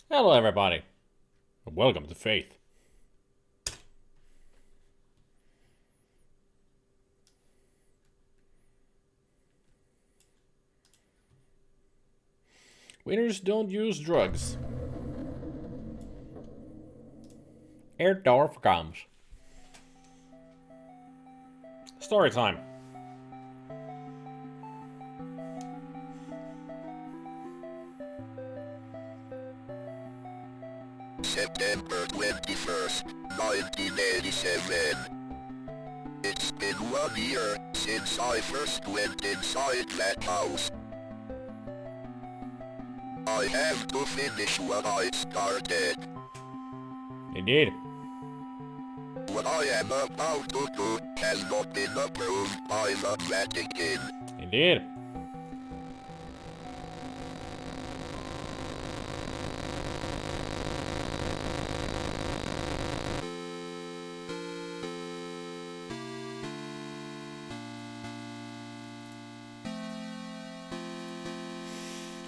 Hello, everybody, and welcome to Faith. Winners don't use drugs. Erdorf comes. Story time. September 21st, 1987. It's been 1 year since I first went inside that house. I have to finish what I started. Indeed. What I am about to do has not been approved by the Vatican. Indeed.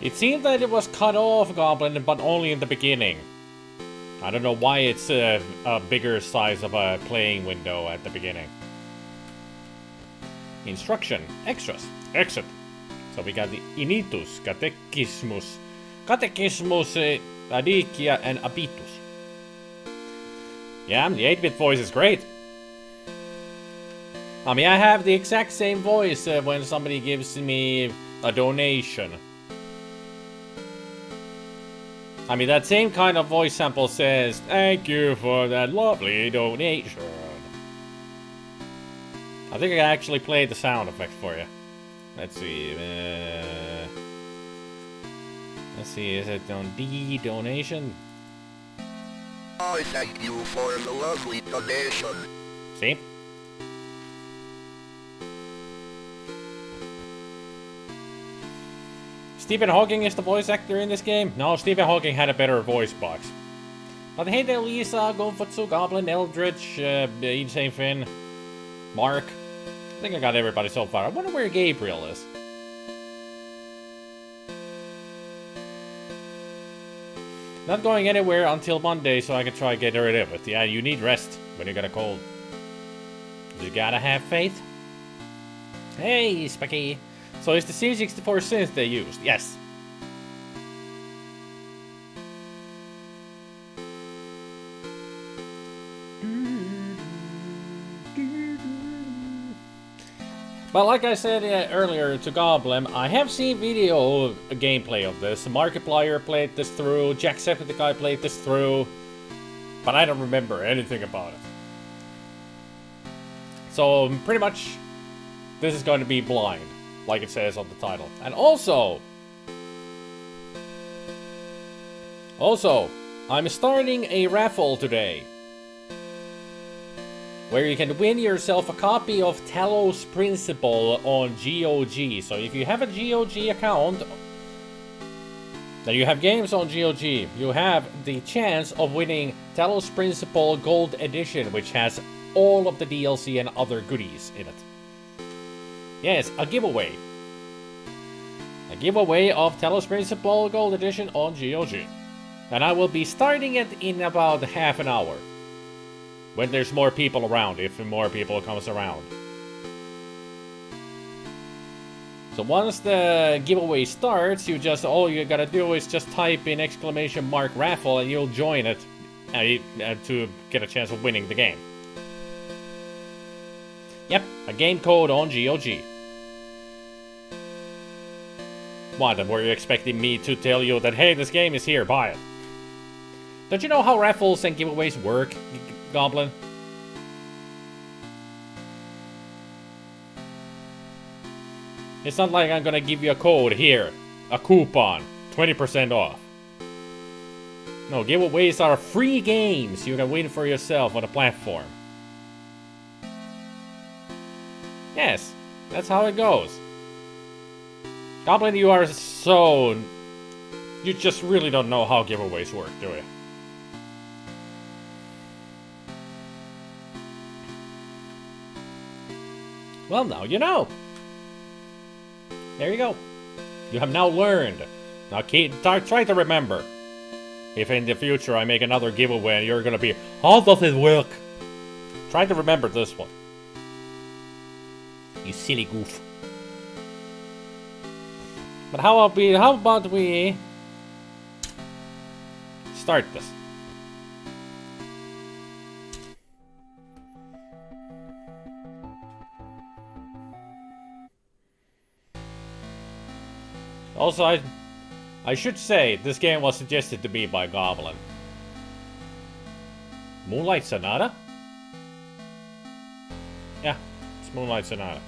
It seemed that it was cut off, Goblin, but only in the beginning. I don't know why it's a bigger size of a playing window at the beginning. Instruction. Extras. Exit. So we got the Initus, Catechismus, Adikia, and Abitus. Yeah, the 8-bit voice is great. I mean, I have the exact same voice when somebody gives me a donation. I mean, that same kind of voice sample says, "Thank you for that lovely donation." I think I actually played the sound effect for you. Let's see. Is it on D donation? I thank you for the lovely donation. See? Stephen Hawking is the voice actor in this game? No, Stephen Hawking had a better voice box. But hey there, Lisa, Gonfatsu, Goblin, Eldritch, Insane Finn, Mark. I think I got everybody so far. I wonder where Gabriel is. Not going anywhere until Monday, so I can try to get rid of it. Yeah, you need rest when you got a cold. You gotta have faith. Hey, Specky. So it's the C64 synth they used, yes. But like I said earlier to Goblin, I have seen video gameplay of this. Markiplier played this through, Jacksepticeye played this through, but I don't remember anything about it. So pretty much, this is going to be blind, like it says on the title. And also, I'm starting a raffle today, where you can win yourself a copy of Talos Principle on GOG. So if you have a GOG account, that you have games on GOG, you have the chance of winning Talos Principle Gold Edition, which has all of the DLC and other goodies in it. Yes, a giveaway. A giveaway of Talos Principle Gold Edition on GOG. And I will be starting it in about half an hour. When there's more people around, if more people comes around. So once the giveaway starts, all you gotta do is just type in !raffle and you'll join it to get a chance of winning the game. Yep, a game code on GOG. What, were you expecting me to tell you that, hey, this game is here, buy it? Don't you know how raffles and giveaways work, Goblin? It's not like I'm gonna give you a code here, a coupon, 20% off. No, giveaways are free games you can win for yourself on a platform. Yes, that's how it goes. Goblin, you just really don't know how giveaways work, do you? Well, now you know. There you go. You have now learned. Now try to remember. If in the future I make another giveaway and you're gonna be, how does it work? Try to remember this one. You silly goof. But how about we start this? Also, I should say this game was suggested to me by Goblin. Moonlight Sonata? Yeah, it's Moonlight Sonata.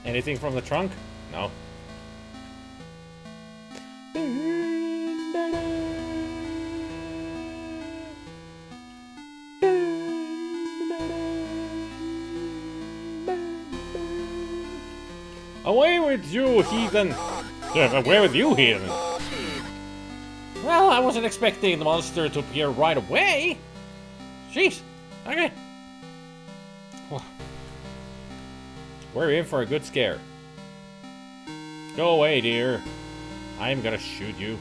Anything from the trunk? No. Away with you, heathen! Yeah, away with you, heathen! Well, I wasn't expecting the monster to appear right away! Jeez! Okay. We're in for a good scare. Go away, dear. I'm gonna shoot you.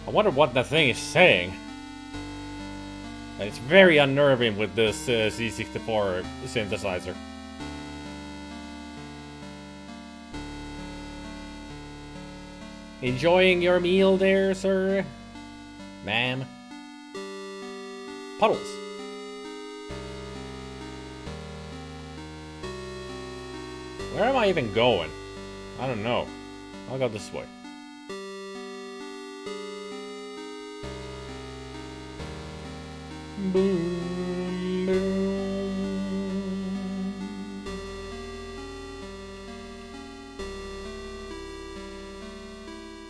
I wonder what that thing is saying. It's very unnerving with this C64 synthesizer. Enjoying your meal there, sir? Ma'am? Puddles. Where am I even going? I don't know. I'll go this way. Boom, boom.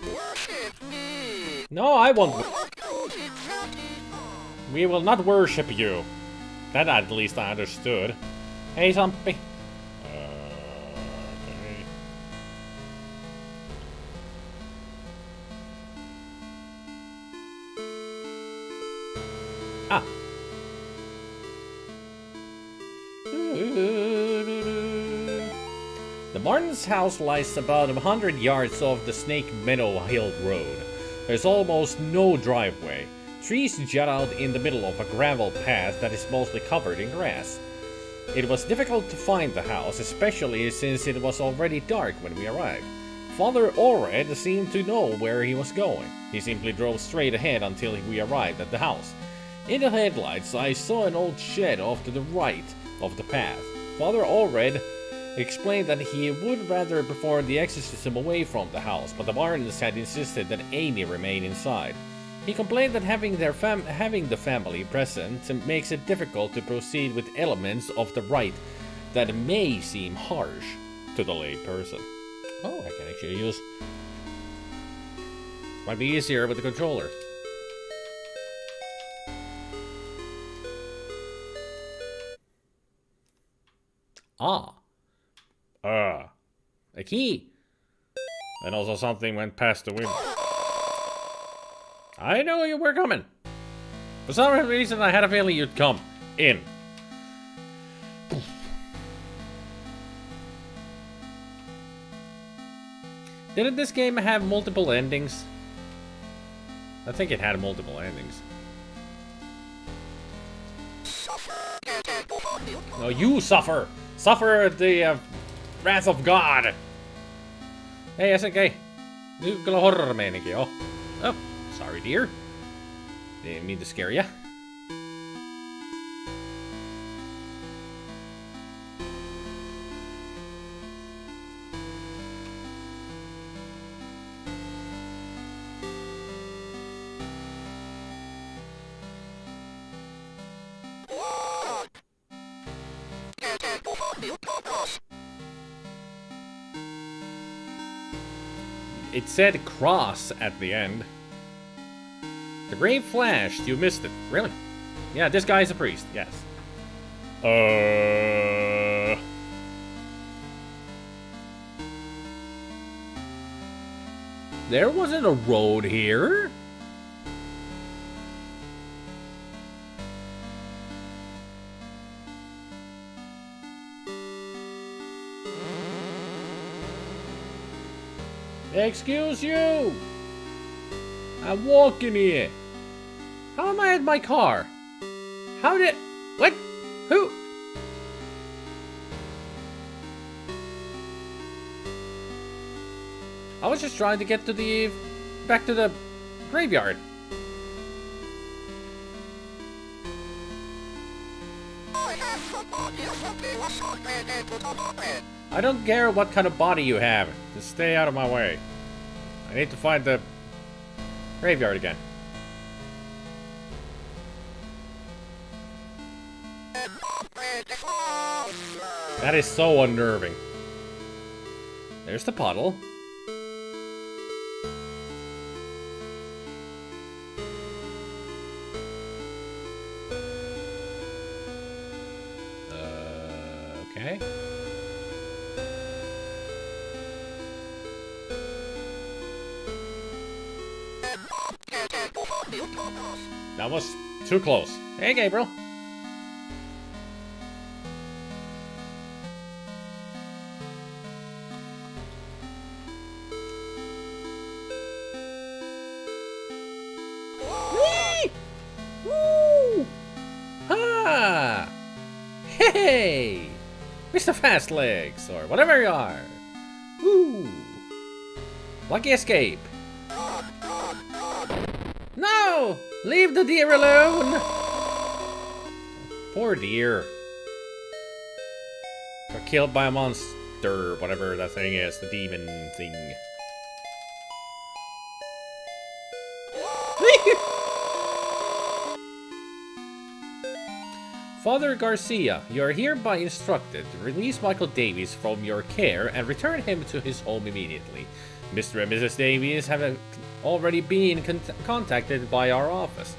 Worship me. No, I won't. We will not worship you. That at least I understood. Hey, zombie. Okay. Ah. The Martin's house lies about 100 yards off the Snake Meadow Hill Road. There's almost no driveway. Trees jut out in the middle of a gravel path that is mostly covered in grass. It was difficult to find the house, especially since it was already dark when we arrived. Father Ored seemed to know where he was going. He simply drove straight ahead until we arrived at the house. In the headlights, I saw an old shed off to the right of the path. Father Ored explained that he would rather perform the exorcism away from the house, but the Martins had insisted that Amy remain inside. He complained that having the family present makes it difficult to proceed with elements of the rite that may seem harsh to the lay person. Oh, I can actually use... Might be easier with the controller. Ah. A key. And also something went past the window. I know you were coming. For some reason, I had a feeling you'd come in. Didn't this game have multiple endings? I think it had multiple endings. No, you suffer! Suffer the wrath of God! Hey, SNK. Nyt kyllä horror-meininki, oh. Oh, sorry, dear. Didn't mean to scare ya. It said cross at the end. The grave flashed. You missed it. Really? Yeah, this guy's a priest. Yes. There wasn't a road here. Excuse you! I'm walking here. How am I at my car? How did... What? Who? I was just trying to get to the... back to the graveyard. I don't care what kind of body you have. Just stay out of my way. I need to find the graveyard again. That is so unnerving. There's the puddle. Okay. That was too close. Hey, Gabriel. Whee! Woo! Ha! Hey! Mr. Fast Legs, or whatever you are. Woo! Lucky escape. No! Leave the deer alone! Poor deer. Got killed by a monster, whatever that thing is, the demon thing. Father Garcia, you are hereby instructed to release Michael Davies from your care and return him to his home immediately. Mr. and Mrs. Davies have already been contacted by our office.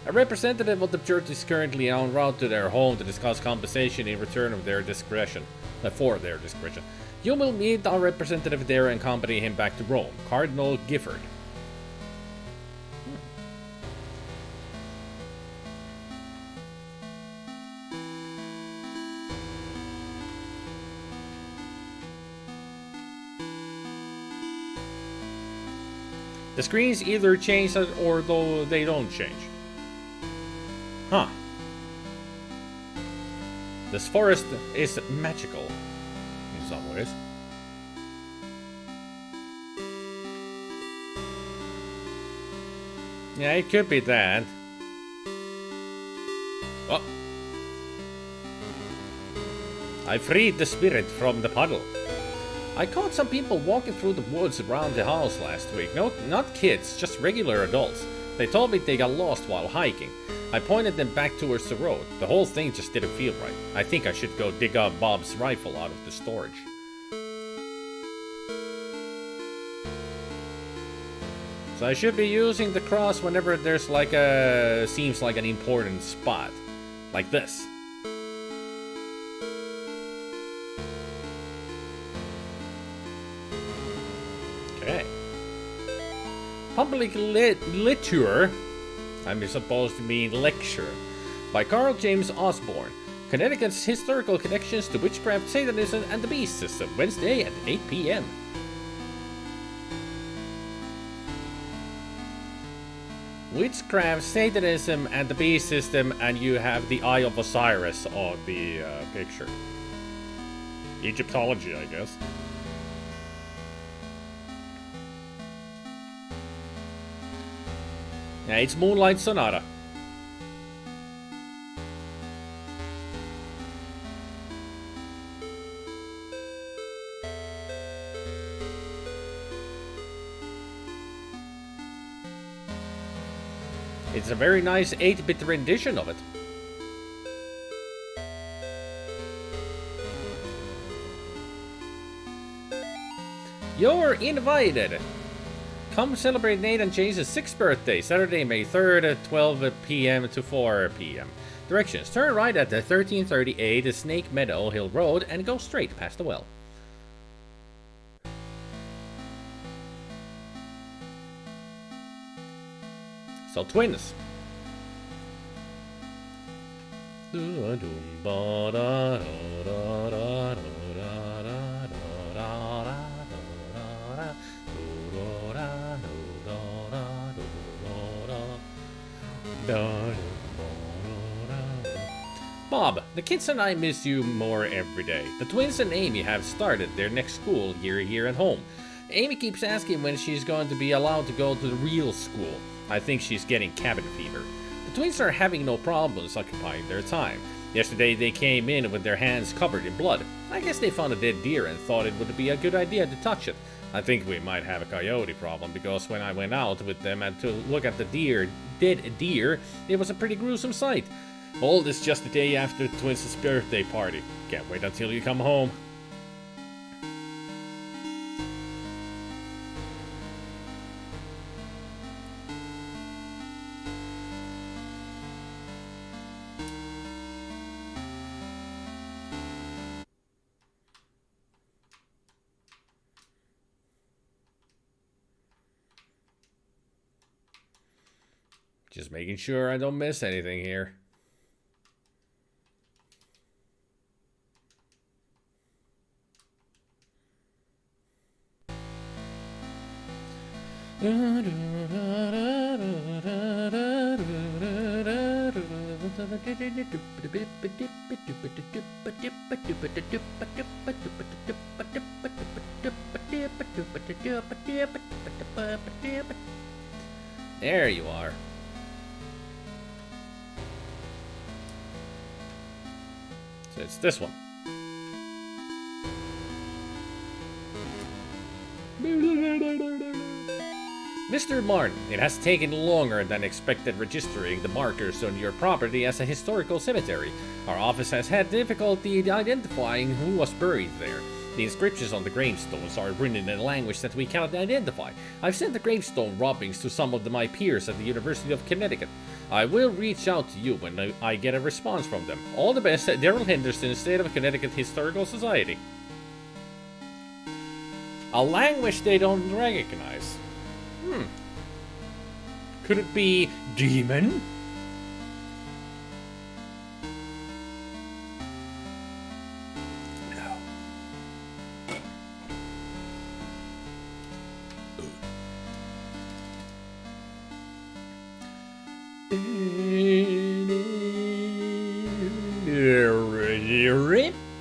A representative of the church is currently en route to their home to discuss compensation in return of their discretion. For their discretion. You will meet our representative there and accompany him back to Rome. Cardinal Gifford. The screens either change or though they don't change. Huh. This forest is magical in some ways. Yeah, it could be that. Oh. I freed the spirit from the puddle. I caught some people walking through the woods around the house last week. No, not kids, just regular adults. They told me they got lost while hiking. I pointed them back towards the road. The whole thing just didn't feel right. I think I should go dig up Bob's rifle out of the storage. So I should be using the cross whenever there's like a... seems like an important spot. Like this. Okay. Public Literature, I'm supposed to mean lecture, by Carl James Osborne. Connecticut's historical connections to witchcraft, Satanism, and the beast system. Wednesday at 8 p.m. Witchcraft, Satanism, and the beast system, and you have the Eye of Osiris on the picture. Egyptology, I guess. Yeah, it's Moonlight Sonata. It's a very nice 8-bit rendition of it. You're invited! Come celebrate Nate and Chase's 6th birthday, Saturday, May 3rd at 12 p.m. to 4 p.m. Directions: turn right at the 1338 Snake Meadow Hill Road and go straight past the well. So, twins. Bob, the kids and I miss you more every day. The twins and Amy have started their next school year here at home. Amy keeps asking when she's going to be allowed to go to the real school. I think she's getting cabin fever. The twins are having no problems occupying their time. Yesterday they came in with their hands covered in blood. I guess they found a dead deer and thought it would be a good idea to touch it. I think we might have a coyote problem because when I went out with them and to look at the dead deer, it was a pretty gruesome sight. All this just the day after the twins' birthday party. Can't wait until you come home. Just making sure I don't miss anything here. There you are. So it's this one. Mr. Martin, it has taken longer than expected registering the markers on your property as a historical cemetery. Our office has had difficulty identifying who was buried there. The inscriptions on the gravestones are written in a language that we cannot identify. I've sent the gravestone robbings to some of my peers at the University of Connecticut. I will reach out to you when I get a response from them. All the best, Daryl Henderson, State of Connecticut Historical Society. A language they don't recognize. Could it be demon? No.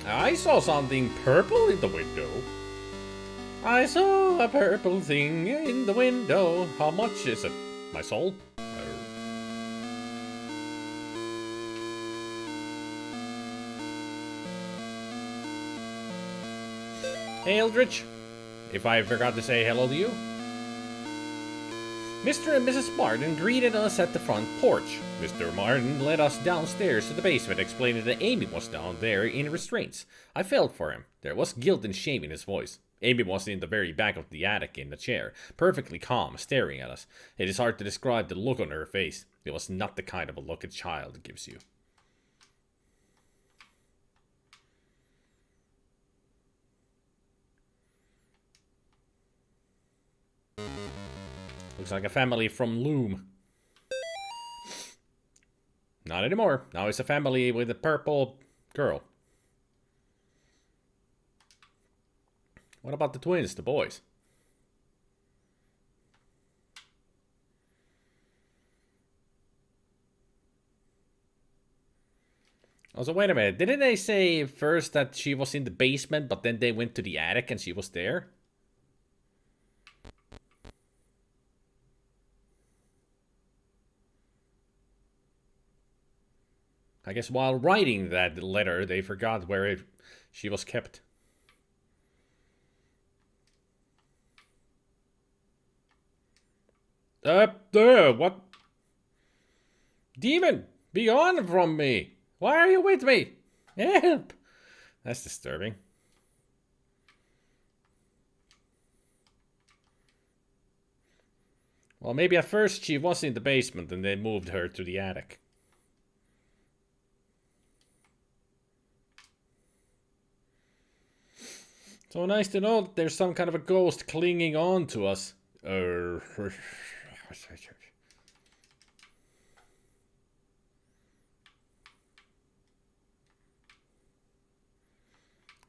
I saw something purple in the window. I saw a purple thing in the window. How much is it? My soul? Hey, Eldritch. If I forgot to say hello to you. Mr. and Mrs. Martin greeted us at the front porch. Mr. Martin led us downstairs to the basement, explaining that Amy was down there in restraints. I felt for him. There was guilt and shame in his voice. Amy was in the very back of the attic in a chair, perfectly calm, staring at us. It is hard to describe the look on her face. It was not the kind of a look a child gives you. Looks like a family from Loom. Not anymore. Now it's a family with a purple girl. What about the twins, the boys? Also, wait a minute. Didn't they say first that she was in the basement, but then they went to the attic and she was there? I guess while writing that letter, they forgot where she was kept. Up there, what? Demon, be gone from me. Why are you with me? Help. That's disturbing. Well, maybe at first she was in the basement and they moved her to the attic. So nice to know that there's some kind of a ghost clinging on to us.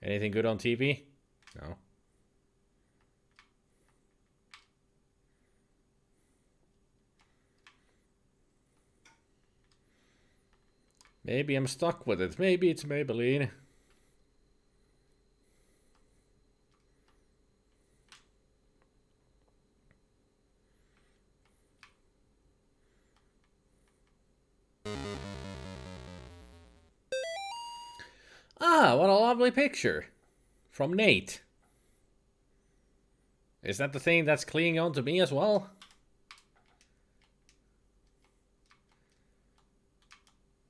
Anything good on TV? No. Maybe I'm stuck with it. Maybe it's Maybelline. Ah, what a lovely picture. From Nate. Is that the thing that's clinging on to me as well?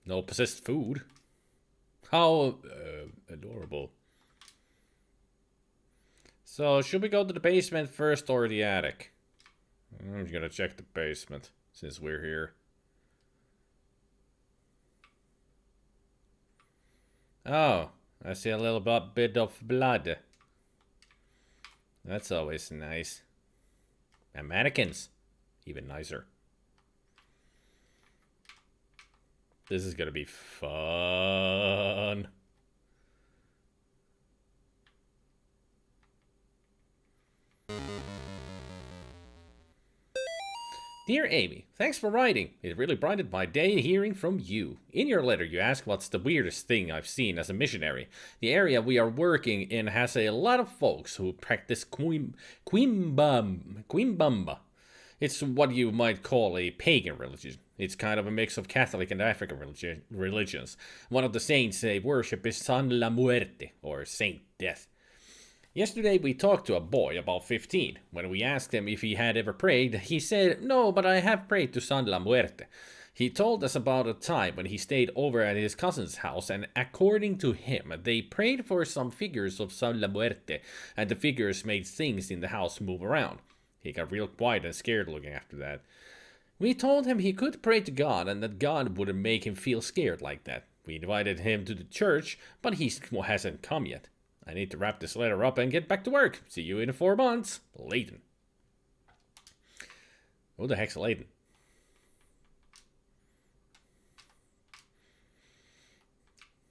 No possessed food. How adorable. So, should we go to the basement first or the attic? I'm gonna check the basement, since we're here. Oh, I see a little bit of blood. That's always nice. And mannequins. Even nicer. This is gonna be fun. Dear Amy, thanks for writing. It really brightened my day hearing from you. In your letter, you ask what's the weirdest thing I've seen as a missionary. The area we are working in has a lot of folks who practice Quimbamba. It's what you might call a pagan religion. It's kind of a mix of Catholic and African religions. One of the saints they worship is San La Muerte, or Saint Death. Yesterday we talked to a boy about 15. When we asked him if he had ever prayed, he said, "No, but I have prayed to San La Muerte." He told us about a time when he stayed over at his cousin's house, and according to him, they prayed for some figures of San La Muerte, and the figures made things in the house move around. He got real quiet and scared looking after that. We told him he could pray to God and that God wouldn't make him feel scared like that. We invited him to the church, but he hasn't come yet. I need to wrap this letter up and get back to work. See you in 4 months. Layton. Who the heck's Layton?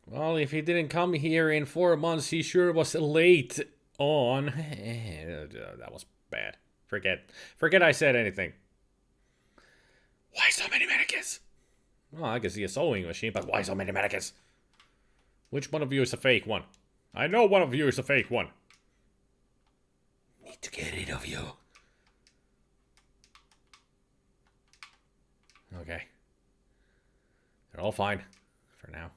Well, if he didn't come here in 4 months, he sure was late on. That was bad. Forget I said anything. Why so many mannequins? Well, I can see a sewing machine, but why so many mannequins? Which one of you is a fake one? I know one of you is a fake one. Need to get rid of you. Okay. They're all fine. For now.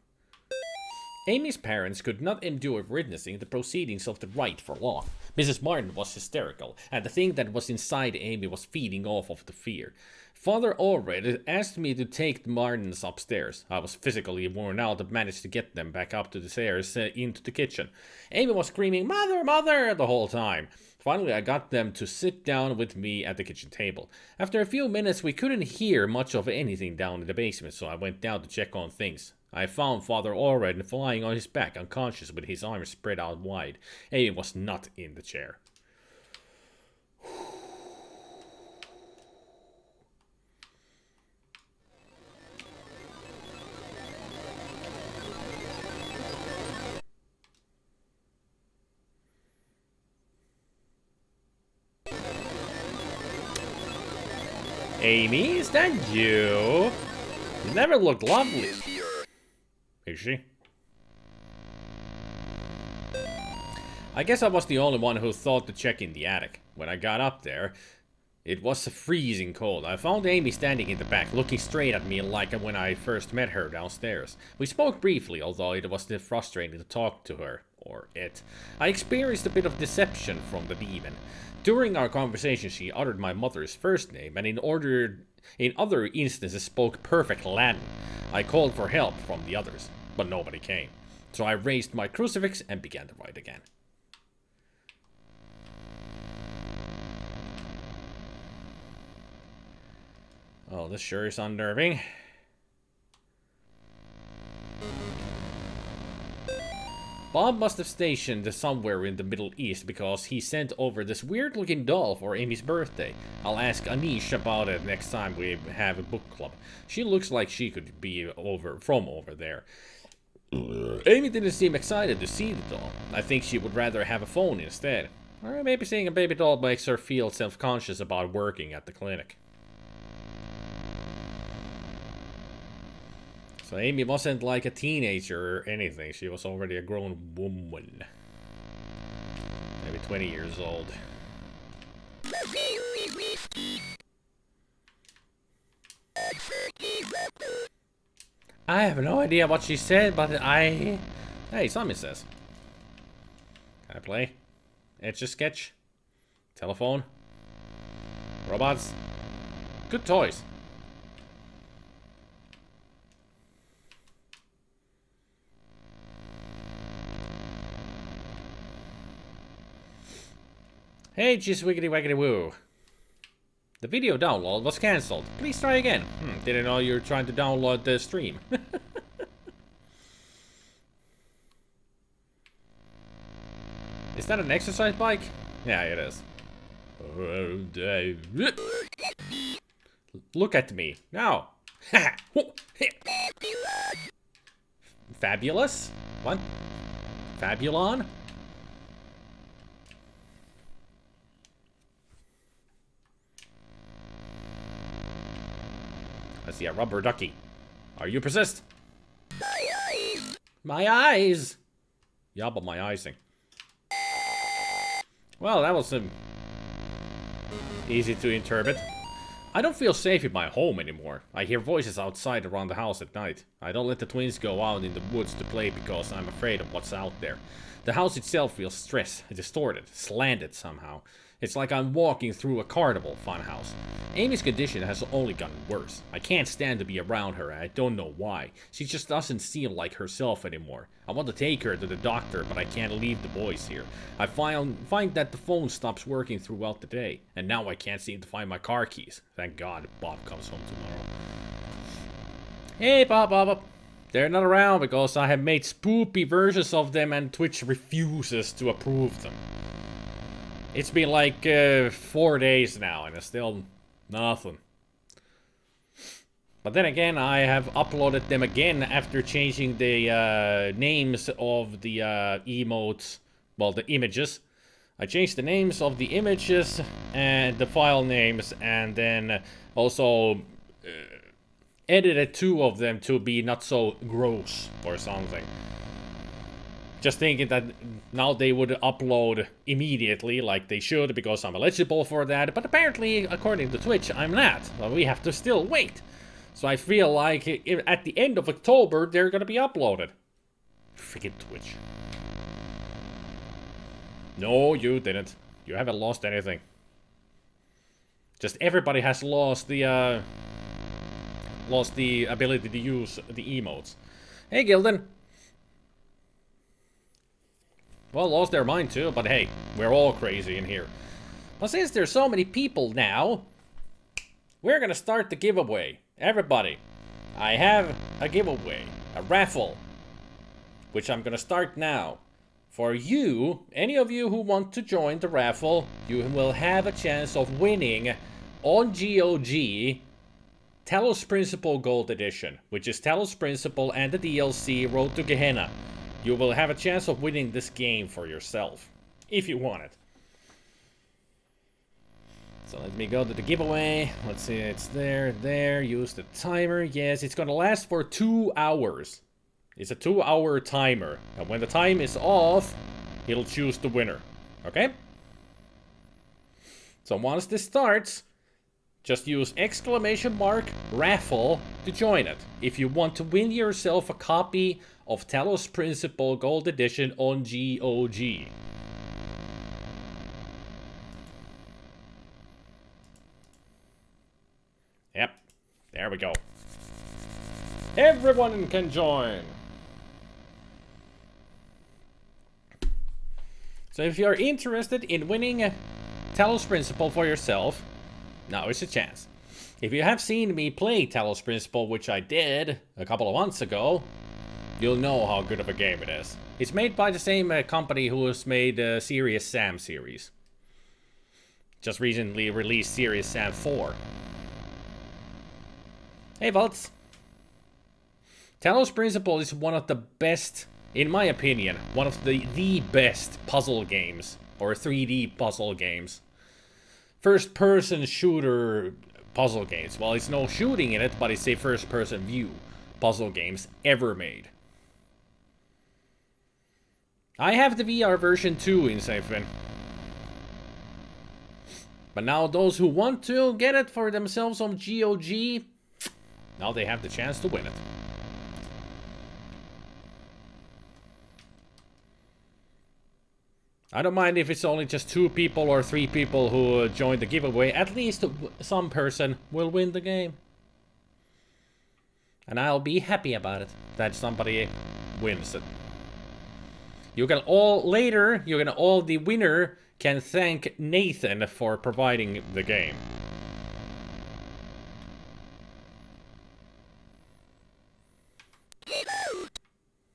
Amy's parents could not endure witnessing the proceedings of the rite for long. Mrs. Martin was hysterical, and the thing that was inside Amy was feeding off of the fear. Father Allred asked me to take the Martins upstairs. I was physically worn out and managed to get them back up to the stairs into the kitchen. Amy was screaming, "Mother, mother!" the whole time. Finally, I got them to sit down with me at the kitchen table. After a few minutes, we couldn't hear much of anything down in the basement, so I went down to check on things. I found Father Allred flying on his back, unconscious with his arms spread out wide. Amy was not in the chair. Amy, is that you? You never looked lovely. Is she? I guess I was the only one who thought to check in the attic. When I got up there, it was freezing cold. I found Amy standing in the back, looking straight at me like when I first met her downstairs. We spoke briefly, although it was still frustrating to talk to her, or it. I experienced a bit of deception from the demon. During our conversation, she uttered my mother's first name, and in other instances spoke perfect Latin. I called for help from the others, but nobody came. So I raised my crucifix and began to write again. Oh, this sure is unnerving. Bob must have stationed somewhere in the Middle East because he sent over this weird-looking doll for Amy's birthday. I'll ask Anish about it next time we have a book club. She looks like she could be from over there. Amy didn't seem excited to see the doll. I think she would rather have a phone instead. Or maybe seeing a baby doll makes her feel self-conscious about working at the clinic. So Amy wasn't like a teenager or anything. She was already a grown woman. Maybe 20 years old. I have no idea what she said, but Hey, Simon says. Can I play? Etch a sketch? Telephone? Robots? Good toys. Hey, just wiggity waggity woo. The video download was cancelled. Please try again. Didn't know you were trying to download the stream. Is that an exercise bike? Yeah, it is. Look at me. Now. Fabulous? What? Fabulon? I see a rubber ducky. Are you persist? My eyes. My eyes! Yeah, but my icing. Well, that was easy to interpret. I don't feel safe in my home anymore. I hear voices outside around the house at night. I don't let the twins go out in the woods to play because I'm afraid of what's out there. The house itself feels stressed, distorted, slanted somehow. It's like I'm walking through a carnival funhouse. Amy's condition has only gotten worse. I can't stand to be around her and I don't know why. She just doesn't seem like herself anymore. I want to take her to the doctor, but I can't leave the boys here. I find that the phone stops working throughout the day, and now I can't seem to find my car keys. Thank God Bob comes home tomorrow. Hey Bob. They're not around because I have made spoopy versions of them and Twitch refuses to approve them. It's been like 4 days now and it's still nothing. But then again, I have uploaded them again after changing the names of the emotes, well, the images. I changed the names of the images and the file names, and then also edited 2 of them to be not so gross or something. Just thinking that now they would upload immediately like they should because I'm eligible for that, but apparently, according to Twitch, I'm not. Well, we have to still wait. So I feel like at the end of October, they're gonna be uploaded. Freaking Twitch. No, you didn't. You haven't lost anything. Just everybody has lost the ability to use the emotes. Hey, Gildan. Well, lost their mind too, but hey, we're all crazy in here. But since there's so many people now, we're gonna start the giveaway. Everybody, I have a giveaway, a raffle, which I'm gonna start now. For you, any of you who want to join the raffle, you will have a chance of winning on GOG Talos Principle Gold Edition, which is Talos Principle and the DLC Road to Gehenna. You will have a chance of winning this game for yourself, if you want it. So let me go to the giveaway. Let's see, it's there. Use the timer. Yes, it's gonna last for 2 hours. It's a 2-hour timer. And when the time is off, it'll choose the winner. Okay? So once this starts, just use !raffle to join it. If you want to win yourself a copy of Talos Principle Gold Edition on GOG. Yep, there we go. Everyone can join. So if you're interested in winning Talos Principle for yourself, now is a chance. If you have seen me play Talos Principle, which I did a couple of months ago, you'll know how good of a game it is. It's made by the same company who has made Serious Sam series. Just recently released Serious Sam 4. Hey, Volts. Talos Principle is one of the best, in my opinion, one of the best puzzle games, or 3D puzzle games. First-person shooter puzzle games. Well, it's no shooting in it, but it's a first-person view. puzzle games ever made. I have the VR version too in Safin. But now those who want to get it for themselves on GOG, now they have the chance to win it. I don't mind if it's only just 2 people or 3 people who join the giveaway. At least some person will win the game. And I'll be happy about it, that somebody wins it. You can all, later, the winner can thank Nathan for providing the game. Get out.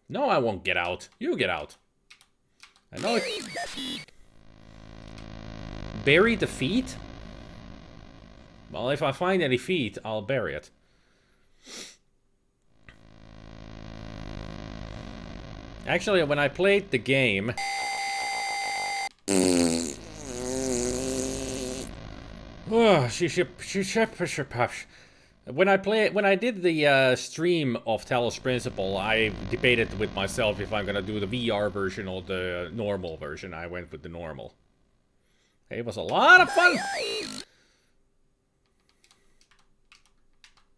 No, I won't get out. You get out. I know it. Bury the feet? Well, if I find any feet, I'll bury it. Actually, when I played the game... When I did the stream of Talos Principle, I debated with myself if I'm gonna do the VR version or the normal version. I went with the normal. It was a lot of fun!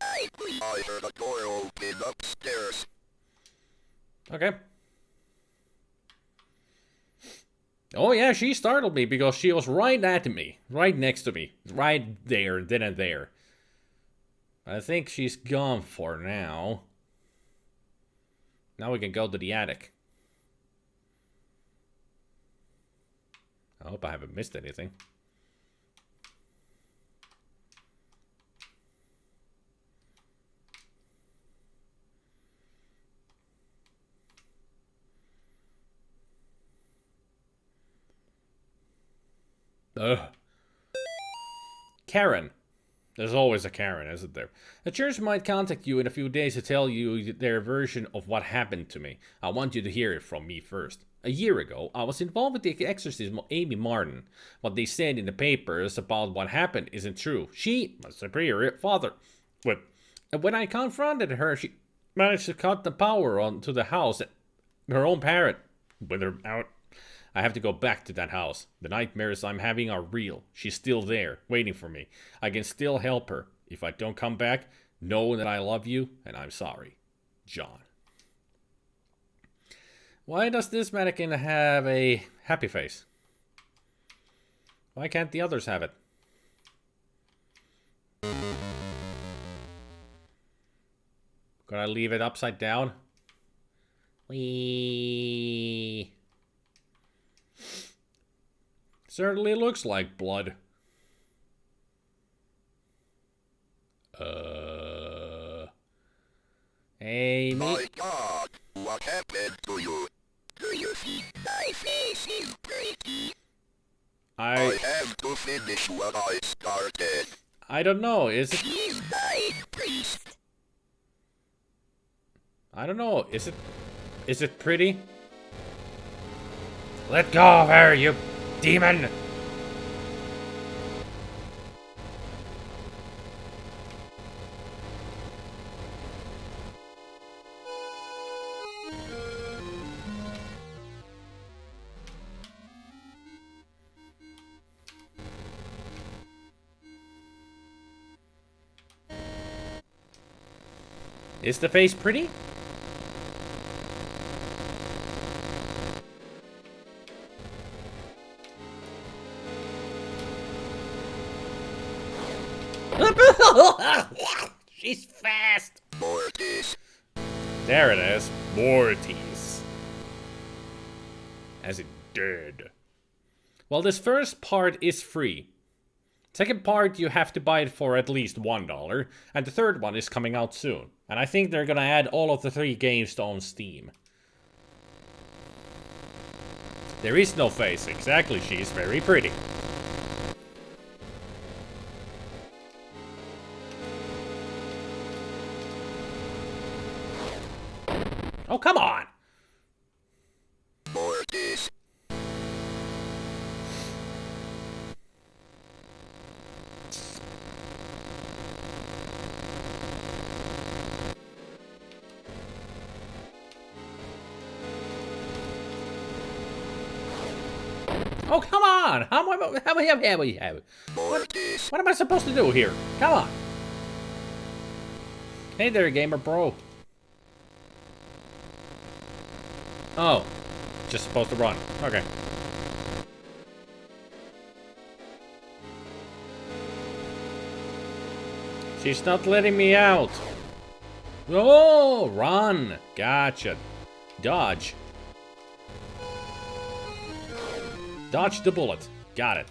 I heard a door open upstairs. Okay. Oh yeah, she startled me because she was right at me. Right next to me. Right there, then and there. I think she's gone for now. Now we can go to the attic. I hope I haven't missed anything. Ugh. Karen. There's always a Karen, isn't there? The church might contact you in a few days to tell you their version of what happened to me. I want you to hear it from me first. A year ago, I was involved with the exorcism of Amy Martin. What they said in the papers about what happened isn't true. She, my superior father, when I confronted her, she managed to cut the power on to the house. Her own parent, with her out. I have to go back to that house. The nightmares I'm having are real. She's still there, waiting for me. I can still help her. If I don't come back, know that I love you and I'm sorry. John. Why does this mannequin have a happy face? Why can't the others have it? Could I leave it upside down? Wee. Certainly looks like blood. Amy. My God, what happened to you? Do you think my face is pretty? I have to finish what I started. I don't know, is it? He's my priest. I don't know, is it pretty? Let go of her, you demon! Is the face pretty? She's fast! Mortis. There it is. Mortis. As in dead. Well, this first part is free. Second part, you have to buy it for at least $1. And the third one is coming out soon. And I think they're gonna add all of the 3 games on Steam. There is no face. Exactly, she's very pretty. Oh, come on! Mortis. Oh, come on! What am I supposed to do here? Come on! Hey there, Gamer Bro. Oh, just supposed to run. Okay. She's not letting me out. Oh, run. Gotcha. Dodge. Dodge the bullet. Got it.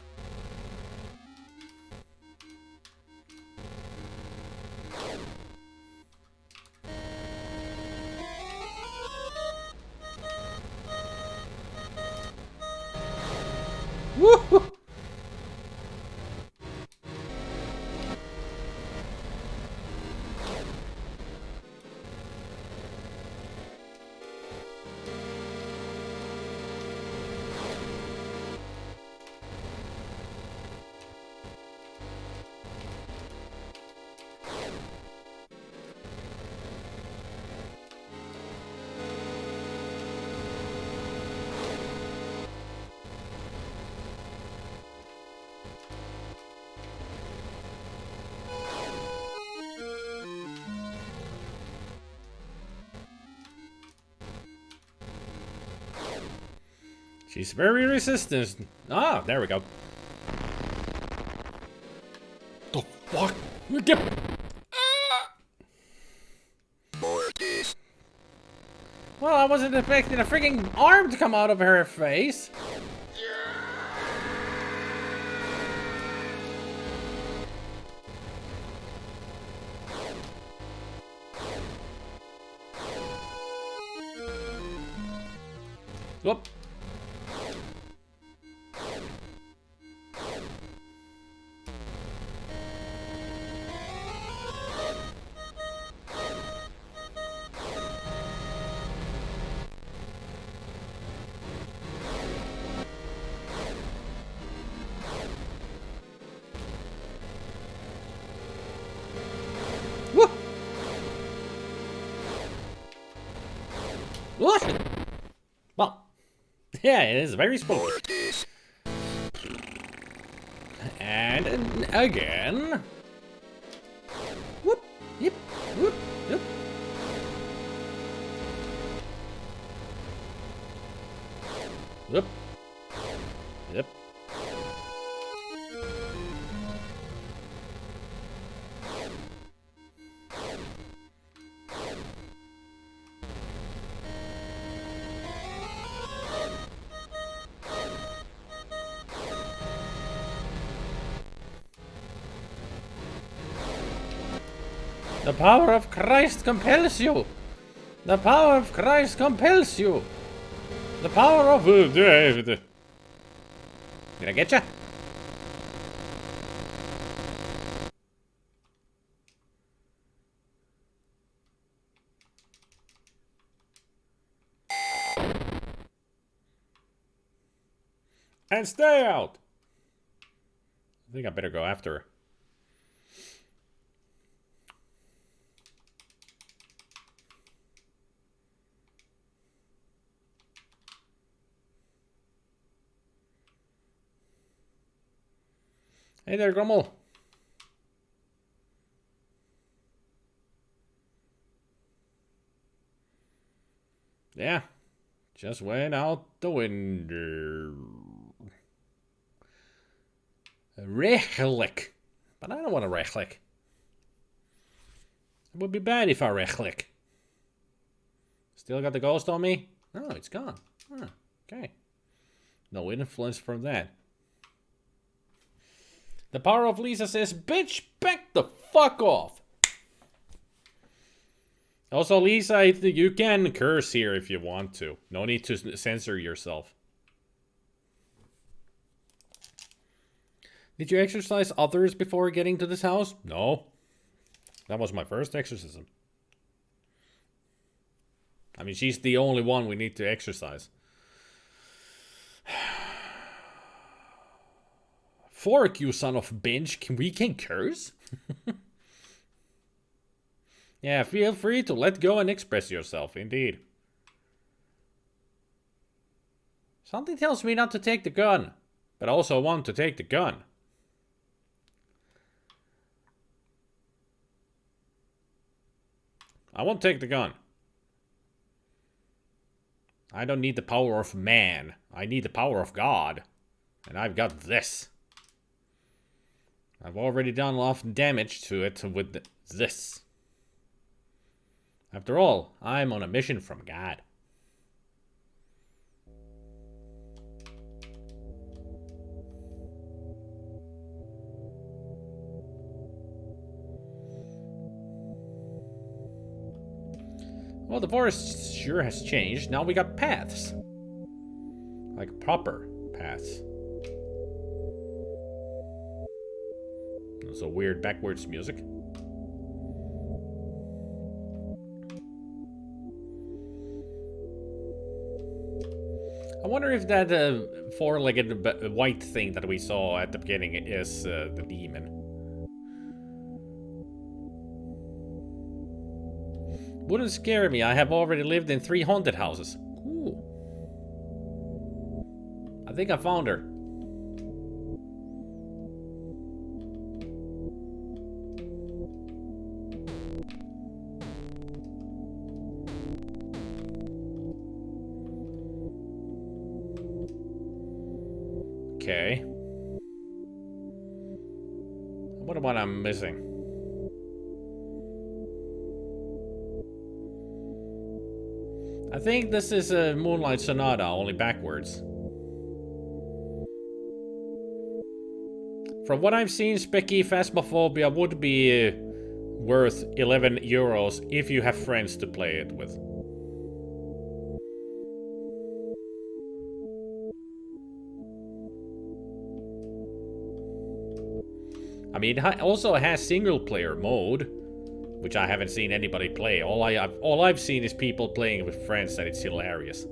Woo! She's very resistant. Ah, there we go. The fuck? Well, I wasn't expecting a freaking arm to come out of her face. Whoop. Whoop. What? Well, yeah, it is very spooky. And again. Whoop, yip, whoop, yip. Whoop, yep. The power of Christ compels you. The power of Christ compels you. The power of... Did I get ya? And stay out. I think I better go after her. Hey there, Grummel. Yeah, just went out the window. A rechlik. But I don't want a rechlik. It would be bad if I rechlik. Still got the ghost on me? No, it's gone. Huh, okay. No influence from that. The power of Lisa says, bitch, back the fuck off. Also, Lisa, you can curse here if you want to. No need to censor yourself. Did you exorcise others before getting to this house? No. That was my first exorcism. I mean, she's the only one we need to exorcise. Fork, you son of a bitch. We can curse? Yeah, feel free to let go and express yourself, indeed. Something tells me not to take the gun. But I also want to take the gun. I won't take the gun. I don't need the power of man. I need the power of God. And I've got this. I've already done a lot of damage to it with this. After all, I'm on a mission from God. Well, the forest sure has changed. Now we got paths. Like proper paths. There's a weird backwards music. I wonder if that four-legged white thing that we saw at the beginning is the demon. Wouldn't scare me. I have already lived in 3 haunted houses. Ooh. I think I found her. Okay. What am I missing? I think this is a Moonlight Sonata, only backwards. From what I've seen, Specky Phasmophobia would be worth 11 euros if you have friends to play it with. I mean, it also has single-player mode, which I haven't seen anybody play. All I've seen is people playing with friends, and it's hilarious.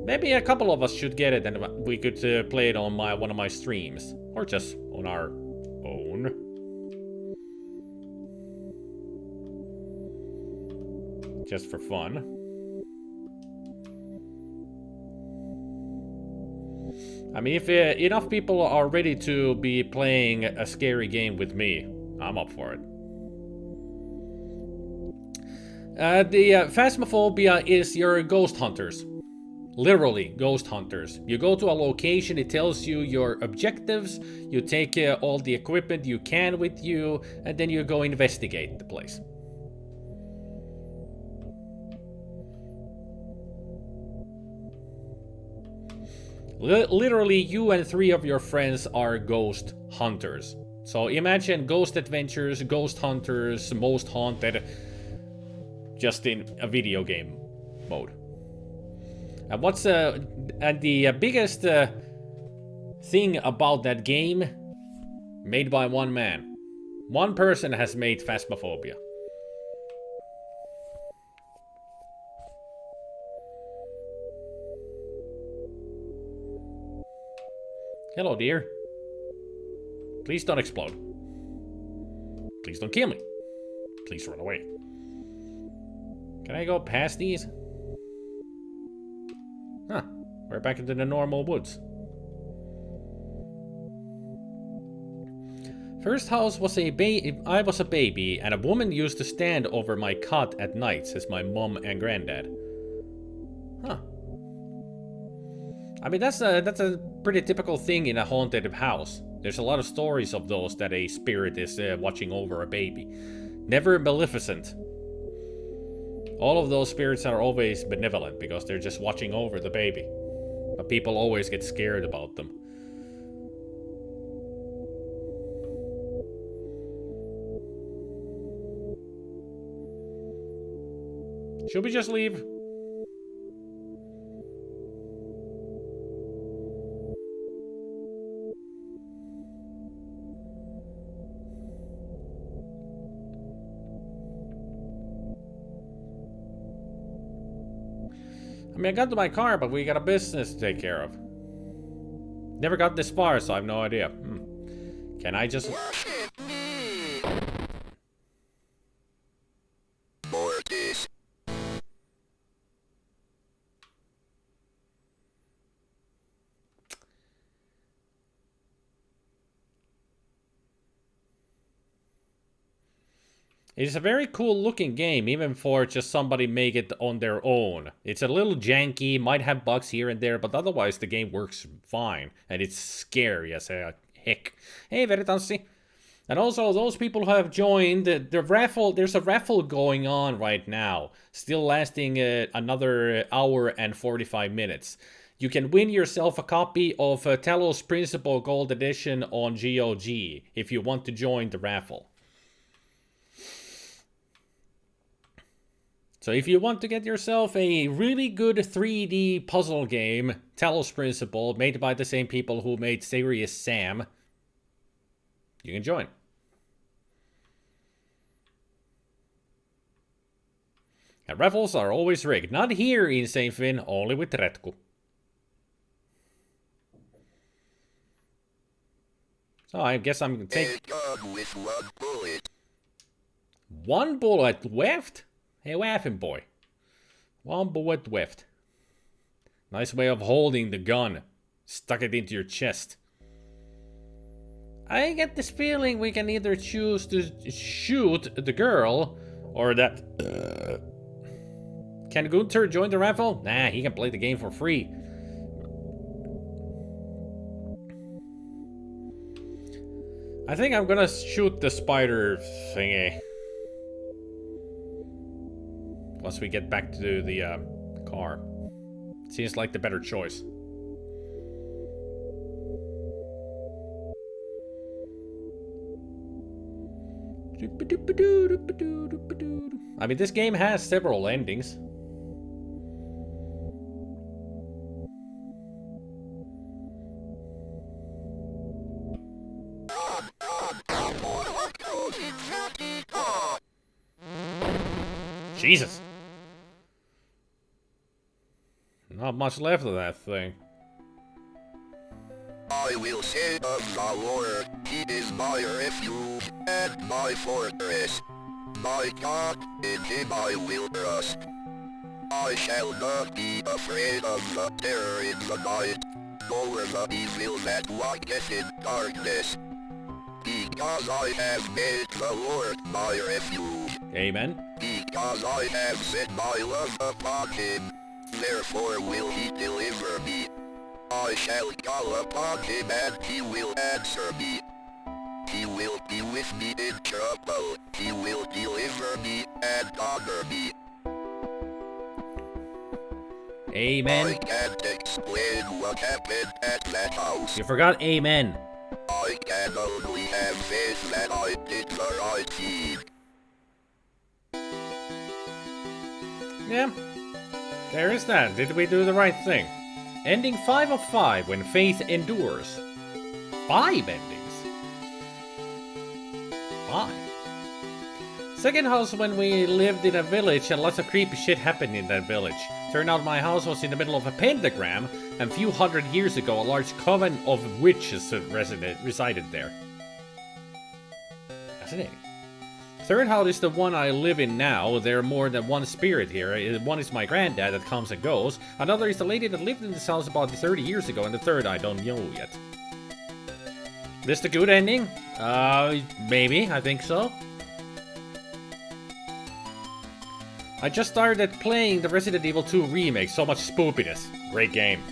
Maybe a couple of us should get it, and we could play it on one of my streams, or just on our own. Just for fun. I mean, if enough people are ready to be playing a scary game with me, I'm up for it. The Phasmophobia is your ghost hunters. Literally, ghost hunters. You go to a location, it tells you your objectives, you take all the equipment you can with you, and then you go investigate the place. Literally, you and 3 of your friends are ghost hunters. So imagine Ghost Adventures, Ghost Hunters, Most Haunted, just in a video game mode. And what's and the biggest thing about that game, made by one man. One person has made Phasmophobia. Hello, dear. Please don't explode. Please don't kill me. Please run away. Can I go past these? Huh. We're back into the normal woods. First house was I was a baby, and a woman used to stand over my cot at night, says my mom and granddad. Huh. I mean, that's a pretty typical thing in a haunted house. There's a lot of stories of those, that a spirit is watching over a baby. Never maleficent. All of those spirits are always benevolent, because they're just watching over the baby. But people always get scared about them. Should we just leave? I mean, I got to my car, but we got a business to take care of. Never got this far, so I have no idea. Can I just... Mortis. It's a very cool looking game, even for just somebody make it on their own. It's a little janky, might have bugs here and there, but otherwise the game works fine. And it's scary as a heck. Hey, Veritanssi. And also, those people who have joined the raffle, there's a raffle going on right now. Still lasting another hour and 45 minutes. You can win yourself a copy of Talos Principle Gold Edition on GOG if you want to join the raffle. So if you want to get yourself a really good 3D puzzle game, Talos Principle, made by the same people who made Serious Sam, you can join. And raffles are always rigged. Not here in St. Finn, only with Retku. So I guess I'm gonna take... with 1 bullet. 1 bullet left? Hey, laughing boy. 1 bullet left. Nice way of holding the gun. Stuck it into your chest. I get this feeling we can either choose to shoot the girl, or that... Can Gunther join the raffle? Nah, he can play the game for free. I think I'm gonna shoot the spider thingy. Once we get back to the car. Seems like the better choice. I mean, this game has several endings. Jesus! Not much left of that thing. I will say of the Lord, he is my refuge and my fortress. My God, in him I will trust. I shall not be afraid of the terror in the night, nor the evil that walketh in darkness. Because I have made the Lord my refuge. Amen. Because I have set my love upon him, therefore will he deliver me. I shall call upon him and he will answer me. He will be with me in trouble. He will deliver me and honor me. Amen. I can't explain what happened at that house. You forgot amen. I can only have faith that I did the right thing. Yeah. There is that. Did we do the right thing? Ending 5 of 5 when faith endures. 5 endings. 5. Second house when we lived in a village and lots of creepy shit happened in that village. Turned out my house was in the middle of a pentagram, and a few hundred years ago a large coven of witches resided there. Fascinating. Third house is the one I live in now. There are more than one spirit here. One is my granddad that comes and goes. Another is the lady that lived in this house about 30 years ago, and the third I don't know yet. This the good ending? Maybe. I think so. I just started playing the Resident Evil 2 remake. So much spoopiness. Great game.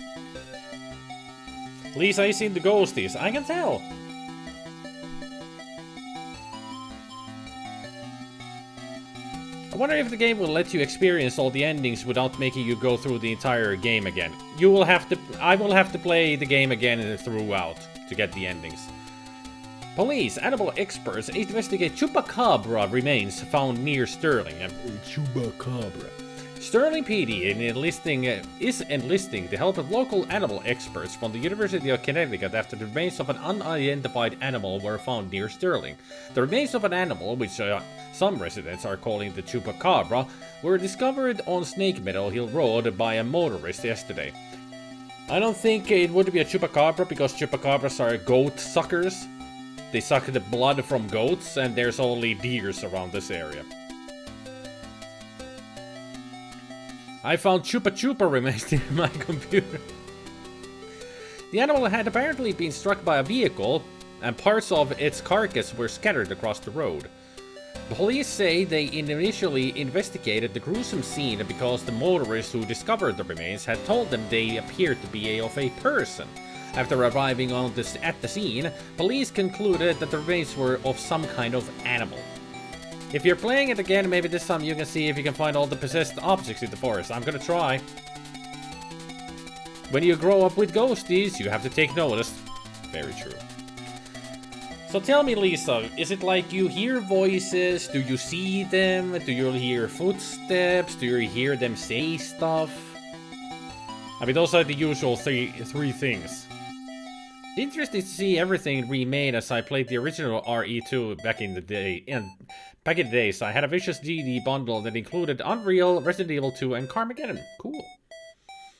Lisa, you seen the ghosties? I can tell. I wonder if the game will let you experience all the endings without making you go through the entire game again. I will have to play the game again throughout to get the endings. Police, animal experts investigate chupacabra remains found near Sterling. Chupacabra. Sterling PD is enlisting the help of local animal experts from the University of Connecticut after the remains of an unidentified animal were found near Sterling. The remains of an animal, which some residents are calling the chupacabra, were discovered on Snake Meadow Hill Road by a motorist yesterday. I don't think it would be a chupacabra because chupacabras are goat suckers. They suck the blood from goats, and there's only deers around this area. I found Chupa Chupa remains in my computer. The animal had apparently been struck by a vehicle, and parts of its carcass were scattered across the road. Police say they initially investigated the gruesome scene because the motorists who discovered the remains had told them they appeared to be of a person. After arriving at the scene, police concluded that the remains were of some kind of animal. If you're playing it again, maybe this time you can see if you can find all the possessed objects in the forest. I'm gonna try. When you grow up with ghosties, you have to take notice. Very true. So tell me, Lisa, is it like you hear voices? Do you see them? Do you hear footsteps? Do you hear them say stuff? I mean, those are the usual three things. Interesting to see everything remade as I played the original RE2 back in the day. Back in the days, I had a Vicious DD bundle that included Unreal, Resident Evil 2, and Carmageddon. Cool.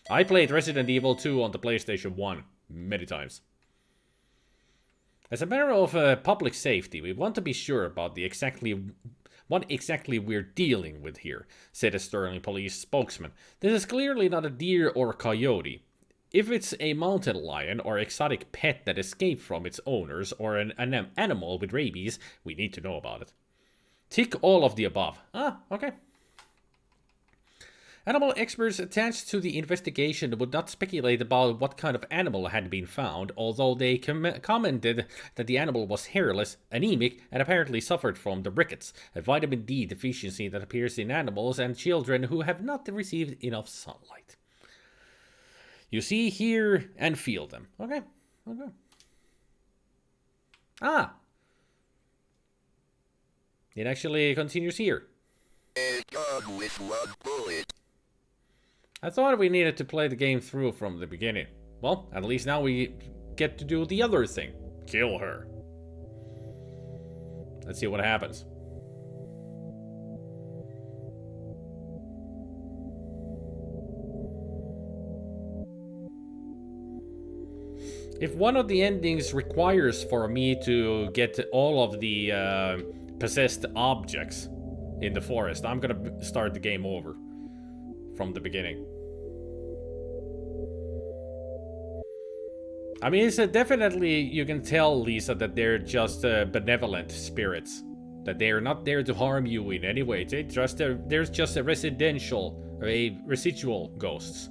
I played Resident Evil 2 on the PlayStation 1 many times. As a matter of public safety, we want to be sure about what exactly we're dealing with here, said a Sterling police spokesman. This is clearly not a deer or a coyote. If it's a mountain lion or exotic pet that escaped from its owners or an animal with rabies, we need to know about it. Tick all of the above. Ah, okay. Animal experts attached to the investigation would not speculate about what kind of animal had been found, although they commented that the animal was hairless, anemic, and apparently suffered from the rickets, a vitamin D deficiency that appears in animals and children who have not received enough sunlight. You see, hear, and feel them. Okay. Ah! It actually continues here. With one bullet. I thought we needed to play the game through from the beginning. Well, at least now we get to do the other thing. Kill her. Let's see what happens. If one of the endings requires for me to get all of the possessed objects in the forest, I'm gonna start the game over from the beginning. I mean, it's definitely, you can tell, Lisa, that they're just benevolent spirits. That they're not there to harm you in any way. There's just a residual ghosts.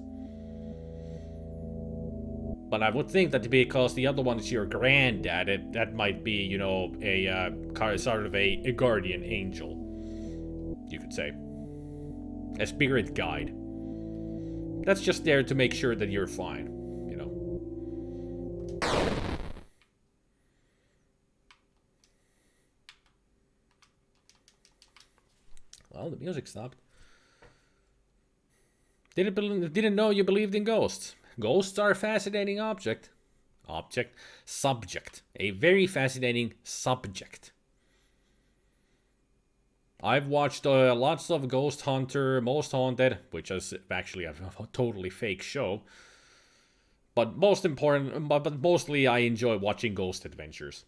But I would think that because the other one is your granddad, that might be, you know, a sort of a guardian angel, you could say. A spirit guide. That's just there to make sure that you're fine, you know. Well, the music stopped. Didn't know you believed in ghosts. Ghosts are a fascinating subject. A very fascinating subject. I've watched lots of Ghost Hunter, Most Haunted, which is actually a totally fake show. But mostly I enjoy watching Ghost Adventures.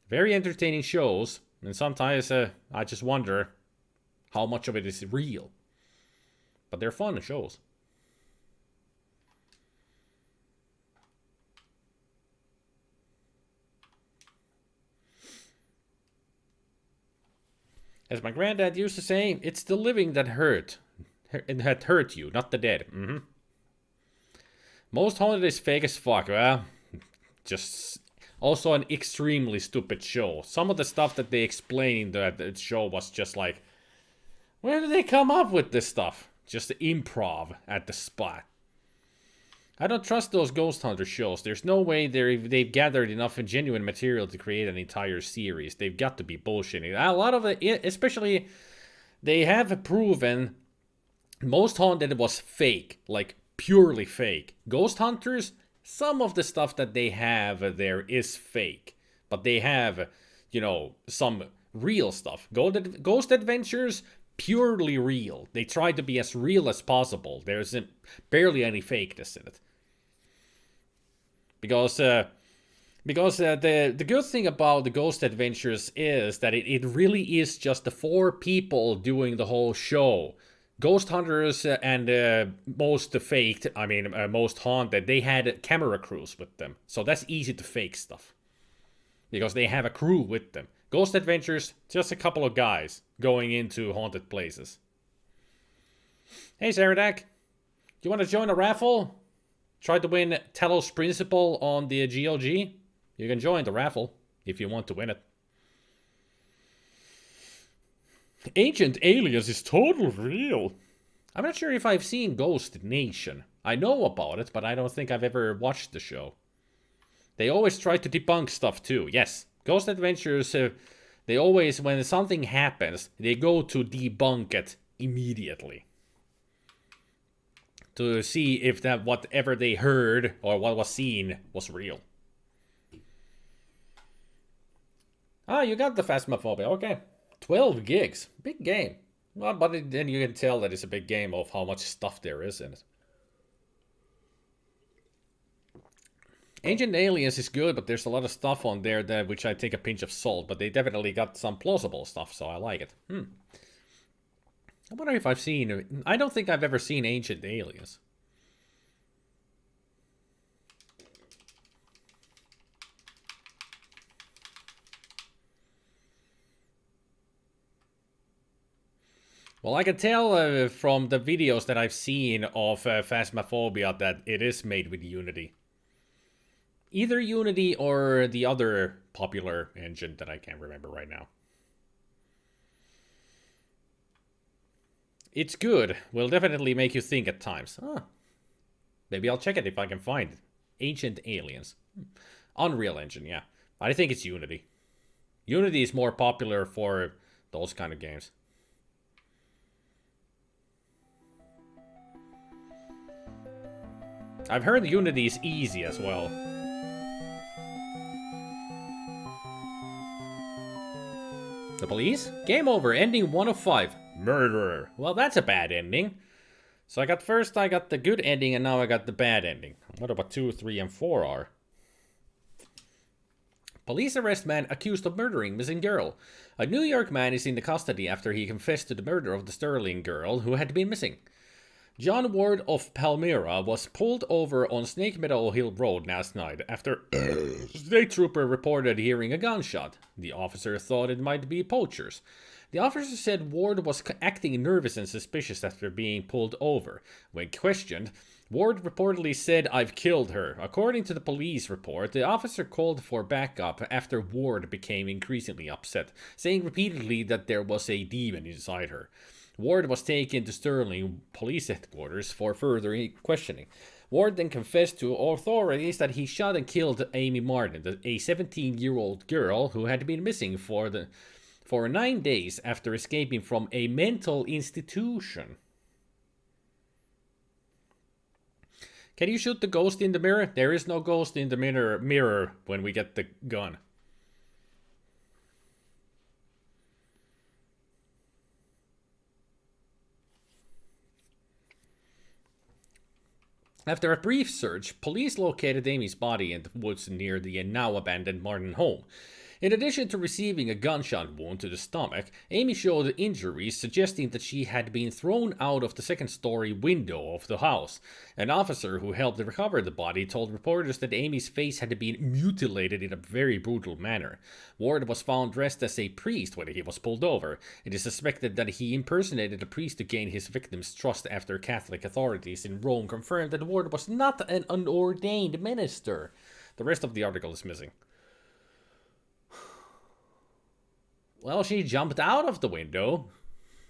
Very entertaining shows, and sometimes I just wonder how much of it is real. But they're fun shows. As my granddad used to say, it's the living that hurt you, not the dead. Most Haunted is fake as fuck. Well, just also an extremely stupid show. Some of the stuff that they explained in the show was just like, where did they come up with this stuff? Just improv at the spot. I don't trust those Ghost Hunter shows. There's no way they've gathered enough genuine material to create an entire series. They've got to be bullshitting. A lot of it, especially, they have proven Most Haunted was fake, like purely fake. Ghost Hunters, some of the stuff that they have there is fake, but they have, you know, some real stuff. Ghost Adventures, purely real. They try to be as real as possible. There's barely any fakeness in it. Because the good thing about the Ghost Adventures is that it really is just the 4 people doing the whole show. Ghost Hunters and Most Haunted, they had camera crews with them. So that's easy to fake stuff. Because they have a crew with them. Ghost Adventures, just a couple of guys going into haunted places. Hey, Zaradak. You want to join a raffle? Try to win Talos Principle on the GOG? You can join the raffle if you want to win it. Ancient Aliens is totally real. I'm not sure if I've seen Ghost Nation. I know about it, but I don't think I've ever watched the show. They always try to debunk stuff too. Yes, Ghost Adventures, they always, when something happens, they go to debunk it immediately. To see if that whatever they heard or what was seen was real. Ah, you got the Phasmophobia, okay. 12 gigs, big game. Well, but then you can tell that it's a big game of how much stuff there is in it. Ancient Aliens is good, but there's a lot of stuff on there that which I take a pinch of salt, but they definitely got some plausible stuff, so I like it. I wonder if I've seen... I don't think I've ever seen Ancient Aliens. Well, I can tell from the videos that I've seen of Phasmophobia that it is made with Unity. Either Unity or the other popular engine that I can't remember right now. It's good. Will definitely make you think at times. Maybe I'll check it if I can find it. Ancient Aliens. Unreal Engine, yeah. I think it's Unity. Unity is more popular for those kind of games. I've heard Unity is easy as well. The police? Game over. Ending 1 of 5. Murderer. Well, that's a bad ending. So I got the good ending, and now I got the bad ending. What about 2, 3, and 4 are? Police arrest man accused of murdering missing girl. A New York man is in the custody after he confessed to the murder of the Sterling girl who had been missing. John Ward of Palmyra was pulled over on Snake Meadow Hill Road last night after a state trooper reported hearing a gunshot. The officer thought it might be poachers. The officer said Ward was acting nervous and suspicious after being pulled over. When questioned, Ward reportedly said, "I've killed her." According to the police report, the officer called for backup after Ward became increasingly upset, saying repeatedly that there was a demon inside her. Ward was taken to Sterling Police Headquarters for further questioning. Ward then confessed to authorities that he shot and killed Amy Martin, a 17-year-old girl who had been missing for 9 days after escaping from a mental institution. Can you shoot the ghost in the mirror? There is no ghost in the mirror when we get the gun. After a brief search, police located Amy's body in the woods near the now abandoned Martin home. In addition to receiving a gunshot wound to the stomach, Amy showed injuries suggesting that she had been thrown out of the second-story window of the house. An officer who helped recover the body told reporters that Amy's face had been mutilated in a very brutal manner. Ward was found dressed as a priest when he was pulled over. It is suspected that he impersonated a priest to gain his victim's trust after Catholic authorities in Rome confirmed that Ward was not an unordained minister. The rest of the article is missing. Well, she jumped out of the window.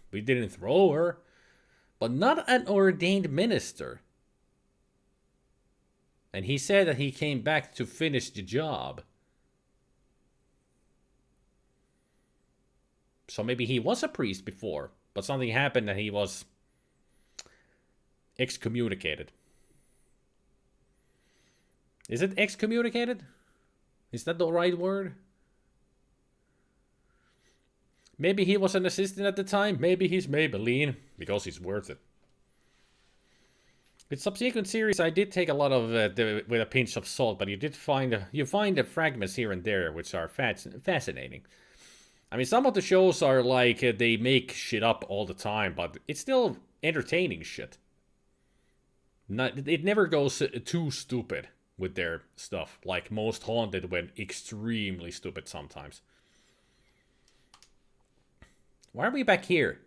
We didn't throw her. But not an ordained minister. And he said that he came back to finish the job. So maybe he was a priest before, but something happened and he was excommunicated. Is it excommunicated? Is that the right word? Maybe he was an assistant at the time. Maybe he's Maybelline, because he's worth it. With subsequent series, I did take a lot of with a pinch of salt, but you find the fragments here and there, which are fascinating. I mean, some of the shows are like they make shit up all the time, but it's still entertaining shit. It never goes too stupid with their stuff. Like most Haunted went extremely stupid sometimes. Why are we back here?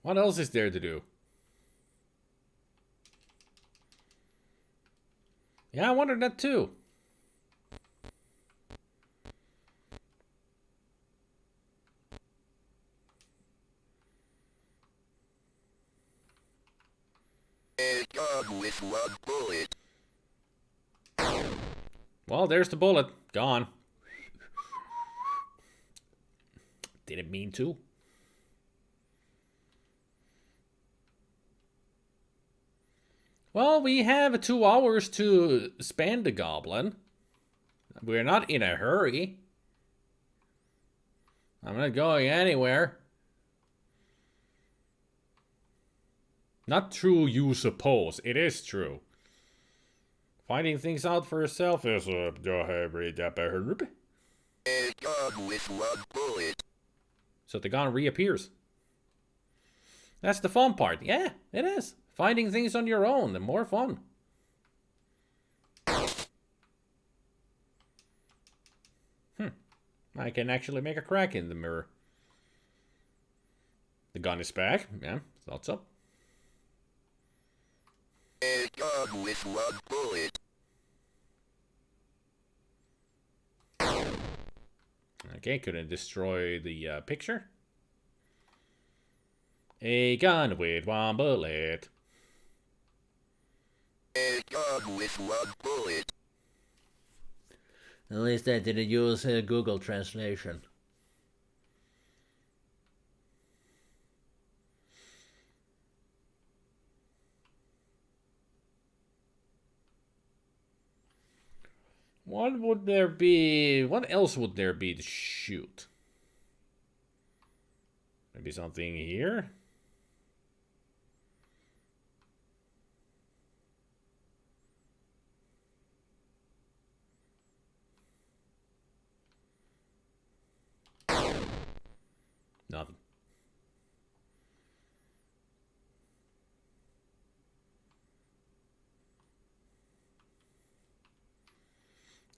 What else is there to do? Yeah, I wondered that too. A gun with 1 bullet. Well, there's the bullet. Gone. Didn't mean to. Well, we have 2 hours to spend the goblin. We're not in a hurry. I'm not going anywhere. Not true, you suppose. It is true. Finding things out for yourself is a herb. A gun with 1 bullet. So the gun reappears. That's the fun part. Yeah, it is. Finding things on your own, the more fun. I can actually make a crack in the mirror. The gun is back. Yeah, thought so. A gun with 1 bullet. Okay, couldn't destroy the picture. A gun with 1 bullet. A gun with 1 bullet. At least I didn't use Google Translation. What would there be? What else would there be to shoot? Maybe something here? Nothing.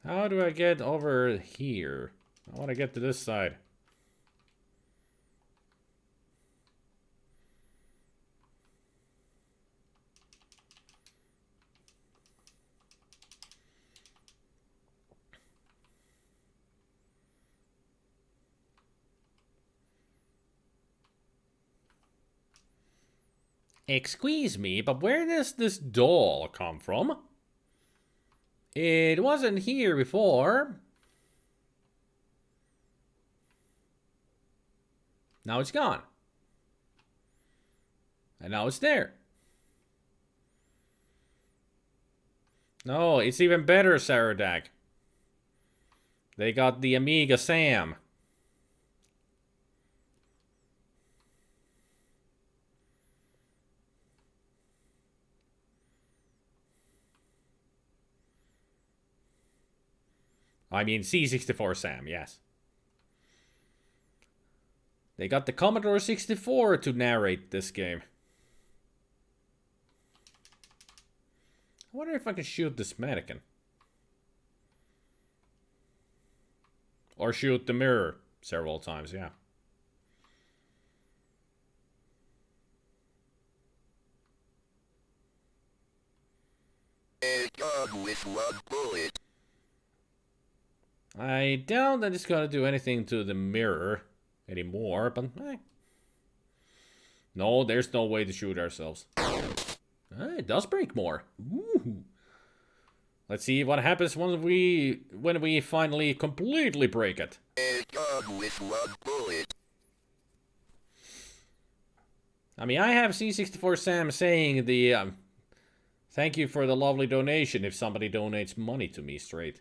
How do I get over here? I want to get to this side. Excuse me, but where does this doll come from? It wasn't here before. Now it's gone. And now it's there. No, it's even better, Saradak. They got the Amiga Sam. I mean C64 Sam, yes. They got the Commodore 64 to narrate this game. I wonder if I can shoot this mannequin. Or shoot the mirror several times, yeah. A gun with 1 bullet. I doubt that it's gonna do anything to the mirror anymore, but no, there's no way to shoot ourselves. It does break more. Ooh. Let's see what happens when we finally completely break it. A gun with 1 bullet. I mean, I have C64 Sam saying the thank you for the lovely donation if somebody donates money to me straight.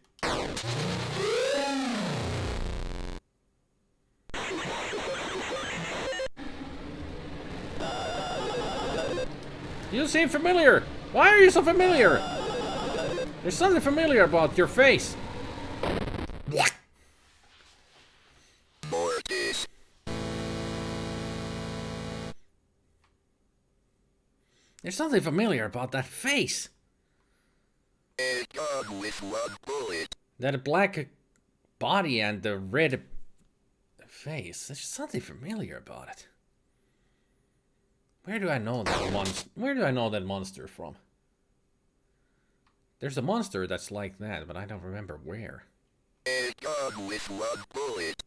You seem familiar. Why are you so familiar? There's something familiar about your face. What? Mortis. There's something familiar about that face. A gun with one bullet. That black body and the red face. There's something familiar about it. Where do I know that monster from? There's a monster that's like that, but I don't remember where. A gun with one bullet.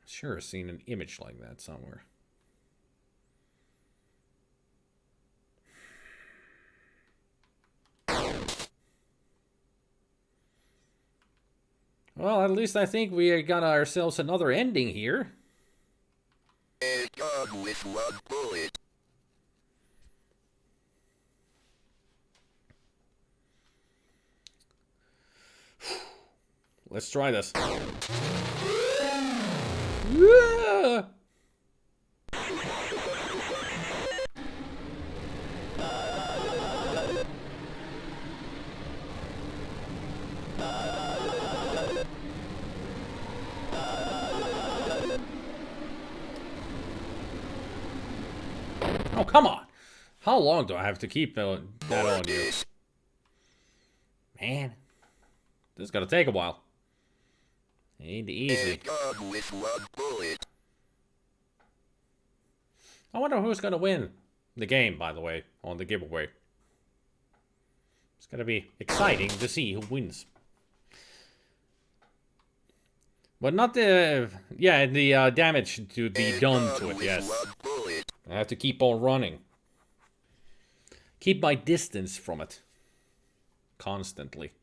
Sure, seen an image like that somewhere. Well, at least I think we got ourselves another ending here. A gun with one bullet. Let's try this. Yeah! Oh, come on. How long do I have to keep that on you? Man, this is gonna take a while. Ain't easy. A gun with one bullet. I wonder who's gonna win the game, by the way, on the giveaway. It's gonna be exciting to see who wins. But not the... Yeah, the damage to be done to it, yes. I have to keep on running. Keep my distance from it. Constantly.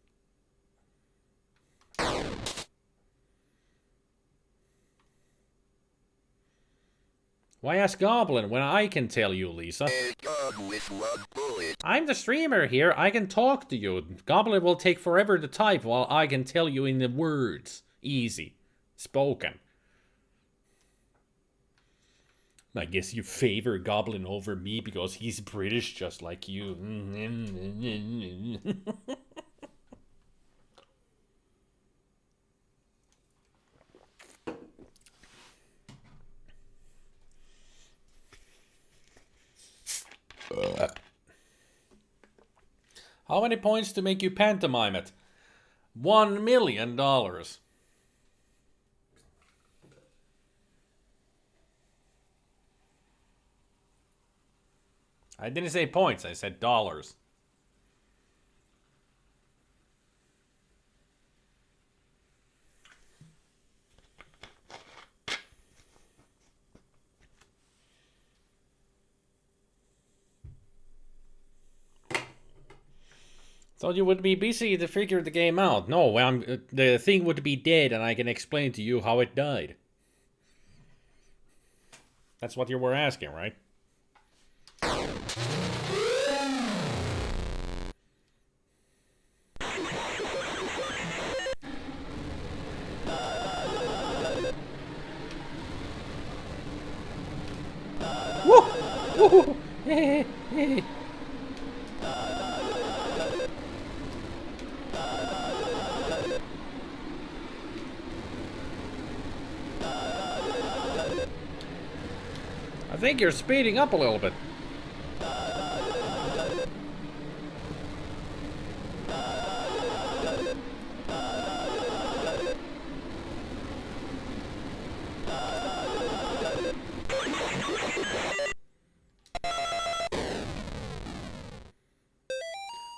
Why ask Goblin when I can tell you, Lisa? A gun with one bullet. I'm the streamer here. I can talk to you. Goblin will take forever to type while I can tell you in the words. Easy. Spoken. I guess you favor Goblin over me because he's British just like you. How many points to make you pantomime it? $1 million. I didn't say points, I said dollars. Thought you would be busy to figure the game out. No, the thing would be dead and I can explain to you how it died. That's what you were asking, right? Woo! I think you're speeding up a little bit.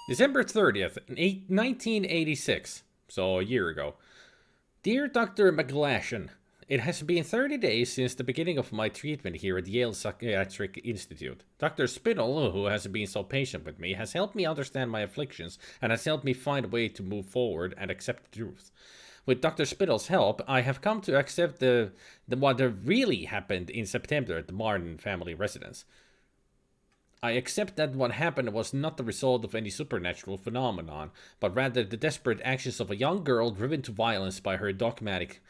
December 30th, 1986, so a year ago. Dear Dr. McGlashan, it has been 30 days since the beginning of my treatment here at Yale Psychiatric Institute. Dr. Spittle, who has been so patient with me, has helped me understand my afflictions and has helped me find a way to move forward and accept the truth. With Dr. Spittle's help, I have come to accept what really happened in September at the Martin family residence. I accept that what happened was not the result of any supernatural phenomenon, but rather the desperate actions of a young girl driven to violence by her dogmatic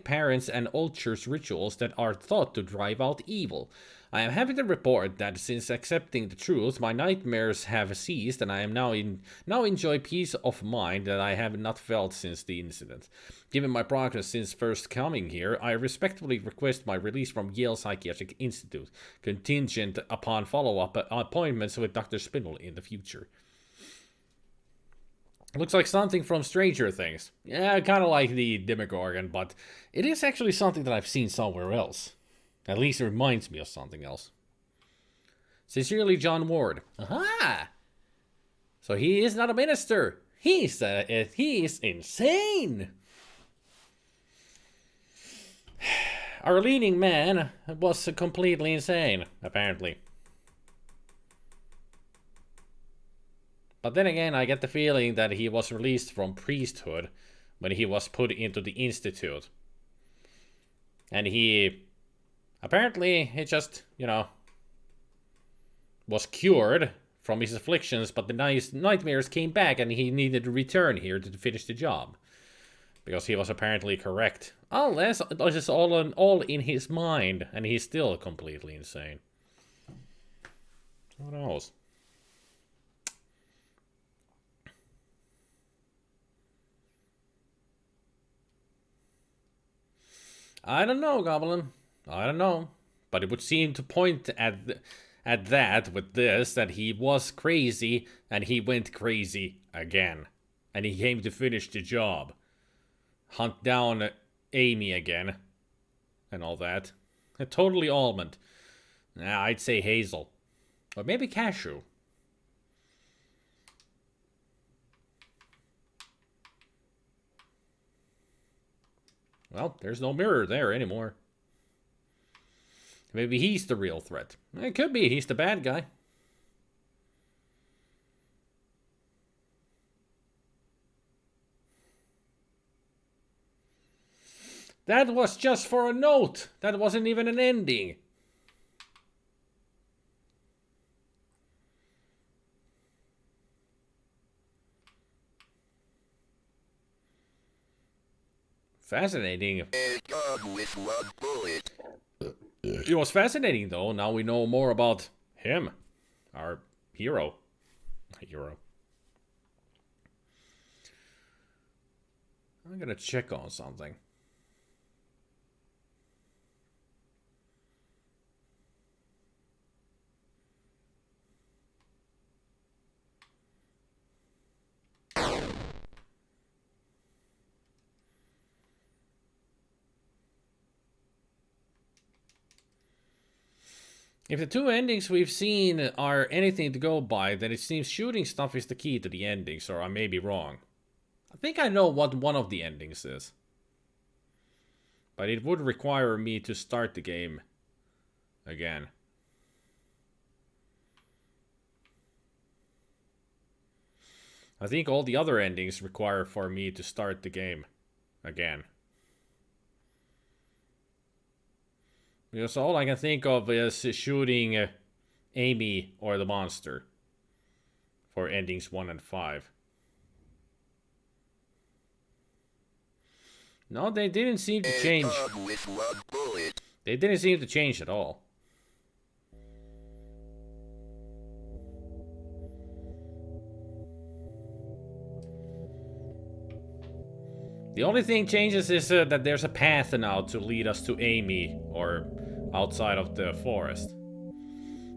parents and old church rituals that are thought to drive out evil. I am happy to report that since accepting the truth, my nightmares have ceased, and I am now enjoy peace of mind that I have not felt since the incident. Given my progress since first coming here, I respectfully request my release from Yale Psychiatric Institute, contingent upon follow-up appointments with Dr. Spindle in the future. Looks like something from Stranger Things. Yeah, kind of like the Demogorgon, but it is actually something that I've seen somewhere else. At least it reminds me of something else. Sincerely, John Ward. Aha! So he is not a minister. He's insane. Our leading man was completely insane, apparently. But then again, I get the feeling that he was released from priesthood when he was put into the institute. And he apparently just, was cured from his afflictions, but the nightmares came back and he needed to return here to finish the job. Because he was apparently correct. Unless this is all in his mind and he's still completely insane. Who knows? I don't know, Goblin. I don't know. But it would seem to point at that with this, that he was crazy and he went crazy again. And he came to finish the job. Hunt down Amy again. And all that. Totally almond. Nah, I'd say hazel. Or maybe cashew. Well, there's no mirror there anymore. Maybe he's the real threat. It could be he's the bad guy. That was just for a note. That wasn't even an ending. Fascinating. With one bullet. It was fascinating, though. Now we know more about him. Our hero. I'm gonna check on something. If the two endings we've seen are anything to go by, then it seems shooting stuff is the key to the endings, or I may be wrong. I think I know what one of the endings is. But it would require me to start the game again. I think all the other endings require for me to start the game again. Because all I can think of is shooting Amy or the monster for endings 1 and 5. No, they didn't seem to change. They didn't seem to change at all. The only thing changes is that there's a path now to lead us to Amy or outside of the forest.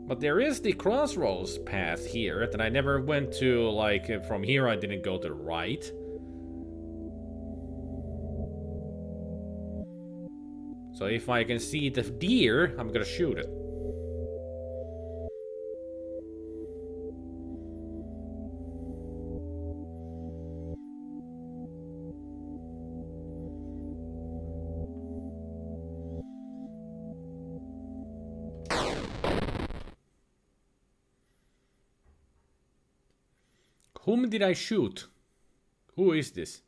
But there is the crossroads path here that I never went to, like from here I didn't go to the right. So if I can see the deer, I'm gonna shoot it. Whom did I shoot? Who is this?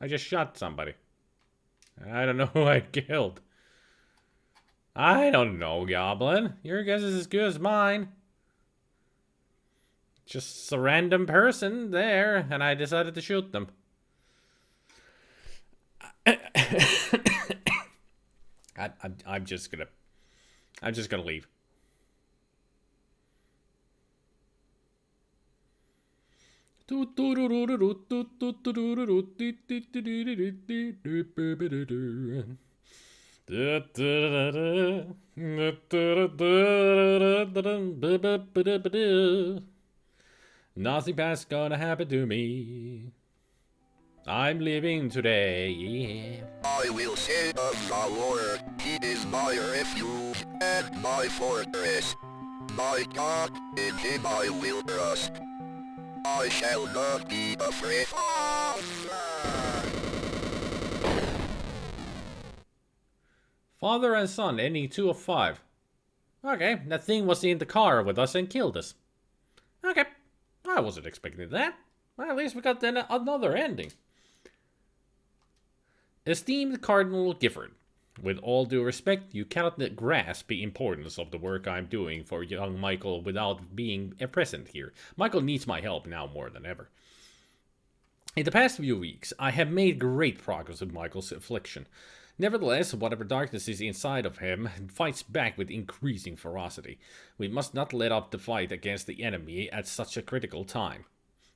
I just shot somebody. I don't know who I killed. I don't know, Goblin. Your guess is as good as mine. Just a random person there, and I decided to shoot them. I'm just gonna leave. Nothing bad's gonna happen to me. I'm living today, yeah. I will say of the Lord, he is my refuge and my fortress. My God, in him I will trust. I shall not be afraid. Father and son, ending 2 of 5. Okay, that thing was in the car with us and killed us. Okay, I wasn't expecting that. Well, at least we got then another ending. Esteemed Cardinal Gifford, with all due respect, you cannot grasp the importance of the work I'm doing for young Michael without being present here. Michael needs my help now more than ever. In the past few weeks, I have made great progress with Michael's affliction. Nevertheless, whatever darkness is inside of him fights back with increasing ferocity. We must not let up the fight against the enemy at such a critical time.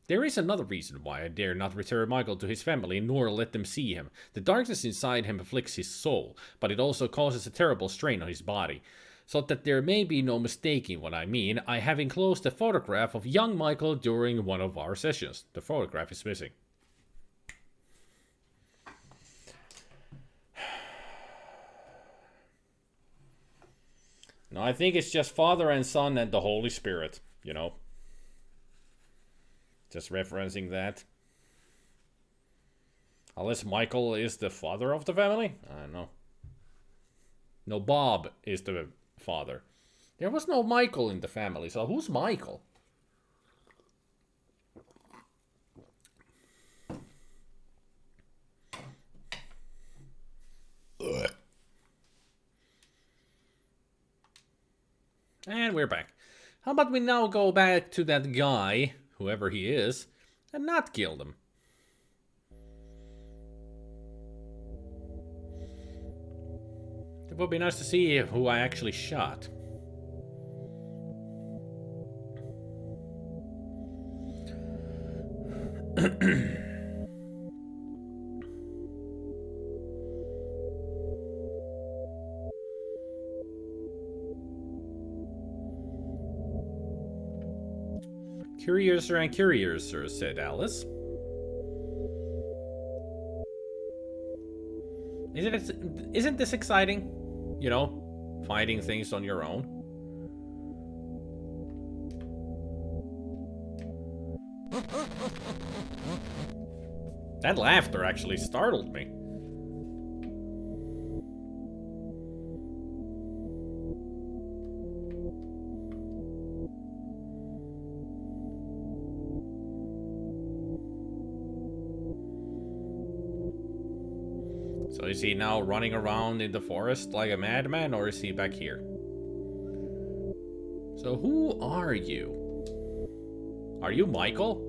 There is another reason why I dare not return Michael to his family nor let them see him. The darkness inside him afflicts his soul, but it also causes a terrible strain on his body. So that there may be no mistaking what I mean, I have enclosed a photograph of young Michael during one of our sessions. The photograph is missing. No, I think it's just Father and Son and the Holy Spirit, you know. Just referencing that. Unless Michael is the father of the family? I don't know. No, Bob is the father. There was no Michael in the family, so who's Michael? Ugh. And we're back. How about we now go back to that guy, whoever he is, and not kill them? It would be nice to see who I actually shot. Curiouser and curiouser, said Alice. Isn't this exciting? You know, finding things on your own. That laughter actually startled me. So is he now running around in the forest like a madman, or is he back here? So who are you? Are you Michael?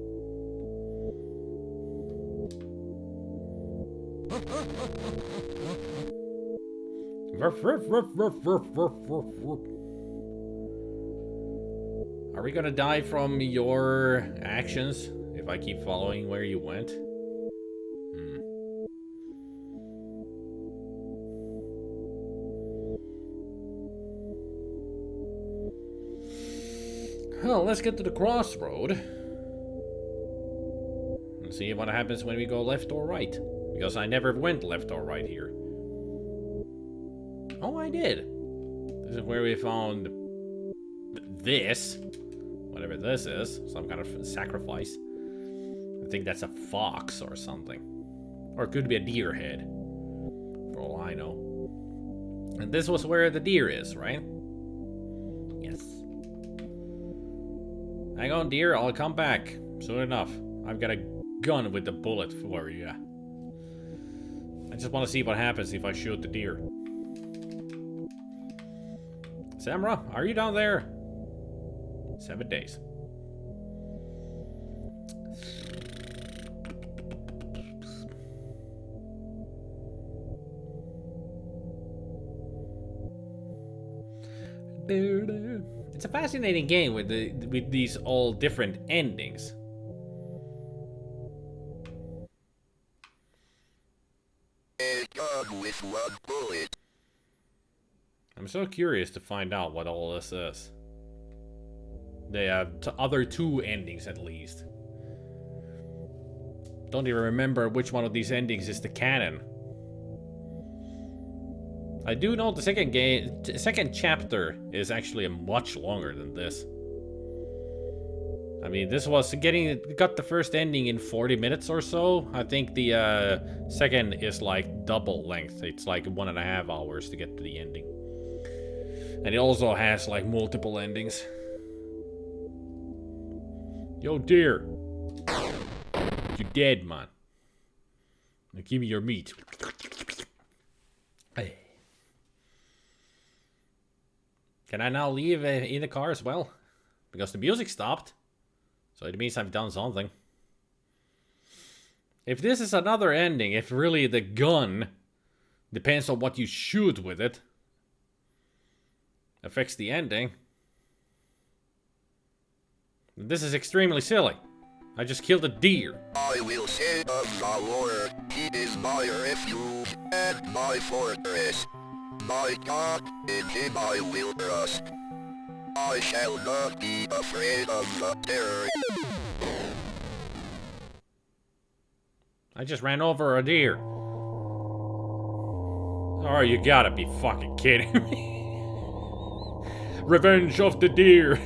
Are we gonna die from your actions if I keep following where you went? Well, let's get to the crossroad and see what happens when we go left or right. Because I never went left or right here. Oh, I did. This is where we found this. Whatever this is. Some kind of sacrifice. I think that's a fox or something. Or it could be a deer head. For all I know. And this was where the deer is, right? Yes. Hang on, deer. I'll come back soon enough. I've got a gun with the bullet for you. I just want to see what happens if I shoot the deer. SpiderMwa, are you down there? 7 days. It's a fascinating game with these all different endings. A gun with one bullet. I'm so curious to find out what all this is. The other two endings, at least. Don't even remember which one of these endings is the canon. I do know the second chapter is actually much longer than this. I mean, this was got the first ending in 40 minutes or so. I think the second is like double length. It's like 1.5 hours to get to the ending. And it also has like multiple endings. Yo, dear. You're dead, man. Now give me your meat. Hey. Can I now leave in the car as well? Because the music stopped. So it means I've done something. If this is another ending, if really the gun depends on what you shoot with it, affects the ending, this is extremely silly. I just killed a deer. I will set up the Lord. He is my refuge and my fortress. My God, in him I will trust. I shall not be afraid of the terror. I just ran over a deer. Oh, you gotta be fucking kidding me. Revenge of the deer.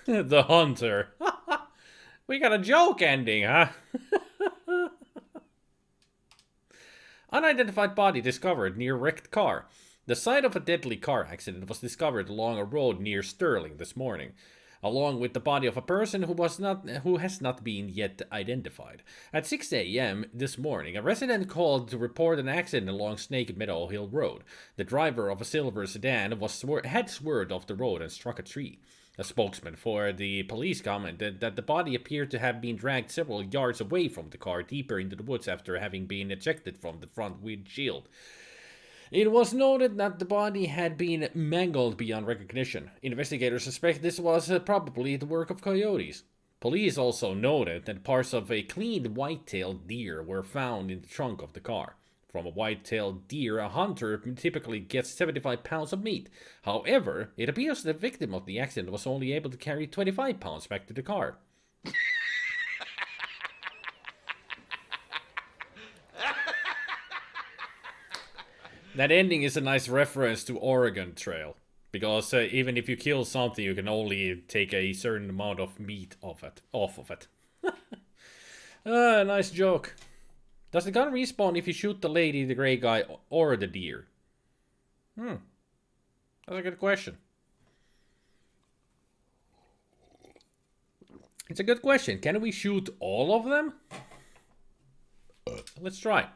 The hunter. We got a joke ending, huh? Unidentified body discovered near wrecked car. The site of a deadly car accident was discovered along a road near Stirling this morning, along with the body of a person who has not been yet identified. At 6 a.m. this morning, a resident called to report an accident along Snake Meadow Hill Road. The driver of a silver sedan had swerved off the road and struck a tree. A spokesman for the police commented that the body appeared to have been dragged several yards away from the car, deeper into the woods after having been ejected from the front windshield. It was noted that the body had been mangled beyond recognition. Investigators suspect this was probably the work of coyotes. Police also noted that parts of a cleaned white-tailed deer were found in the trunk of the car. From a white-tailed deer, a hunter typically gets 75 pounds of meat. However, it appears the victim of the accident was only able to carry 25 pounds back to the car. That ending is a nice reference to Oregon Trail. Because even if you kill something, you can only take a certain amount of meat off of it. Nice joke. Does the gun respawn if you shoot the lady, the gray guy, or the deer? That's a good question. It's a good question. Can we shoot all of them? Let's try.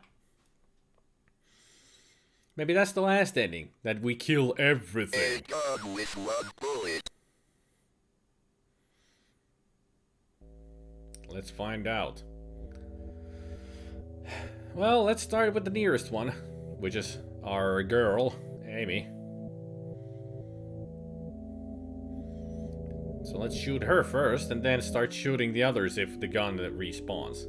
Maybe that's the last ending. That we kill everything. A gun with one bullet. Let's find out. Well, let's start with the nearest one, which is our girl, Amy. So let's shoot her first, and then start shooting the others if the gun respawns.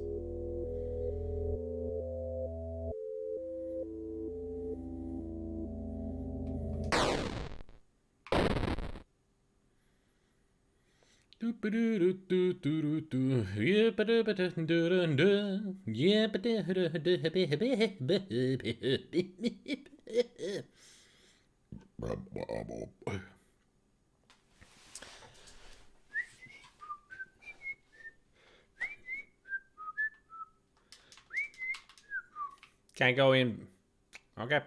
Can't go in. Okay.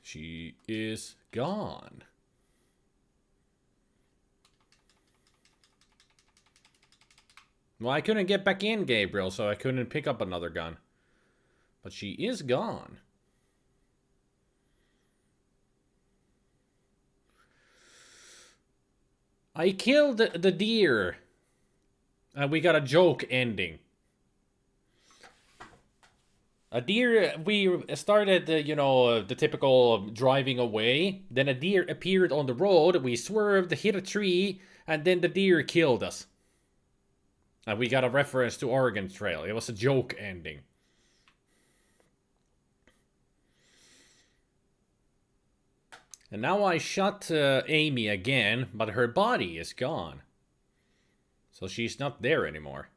She is gone. Well, I couldn't get back in, Gabriel, so I couldn't pick up another gun. But she is gone. I killed the deer. And we got a joke ending. A deer, we started, the typical driving away. Then a deer appeared on the road. We swerved, hit a tree, and then the deer killed us. And we got a reference to Oregon Trail. It was a joke ending. And now I shot Amy again, but her body is gone. So she's not there anymore.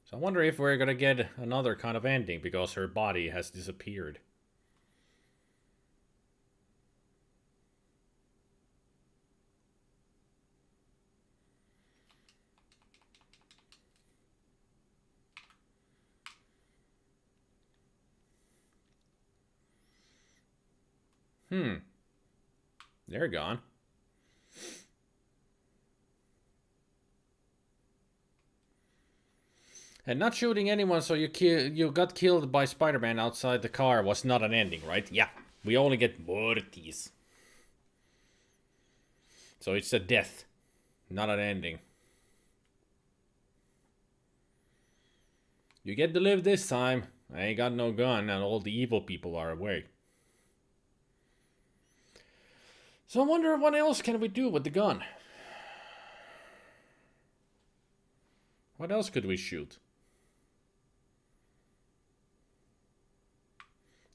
So I wonder if we're gonna get another kind of ending because her body has disappeared. They're gone. And not shooting anyone so you got killed by Spider-Man outside the car was not an ending, right? Yeah, we only get mortis. So it's a death, not an ending. You get to live this time. I ain't got no gun and all the evil people are away. So I wonder what else can we do with the gun? What else could we shoot?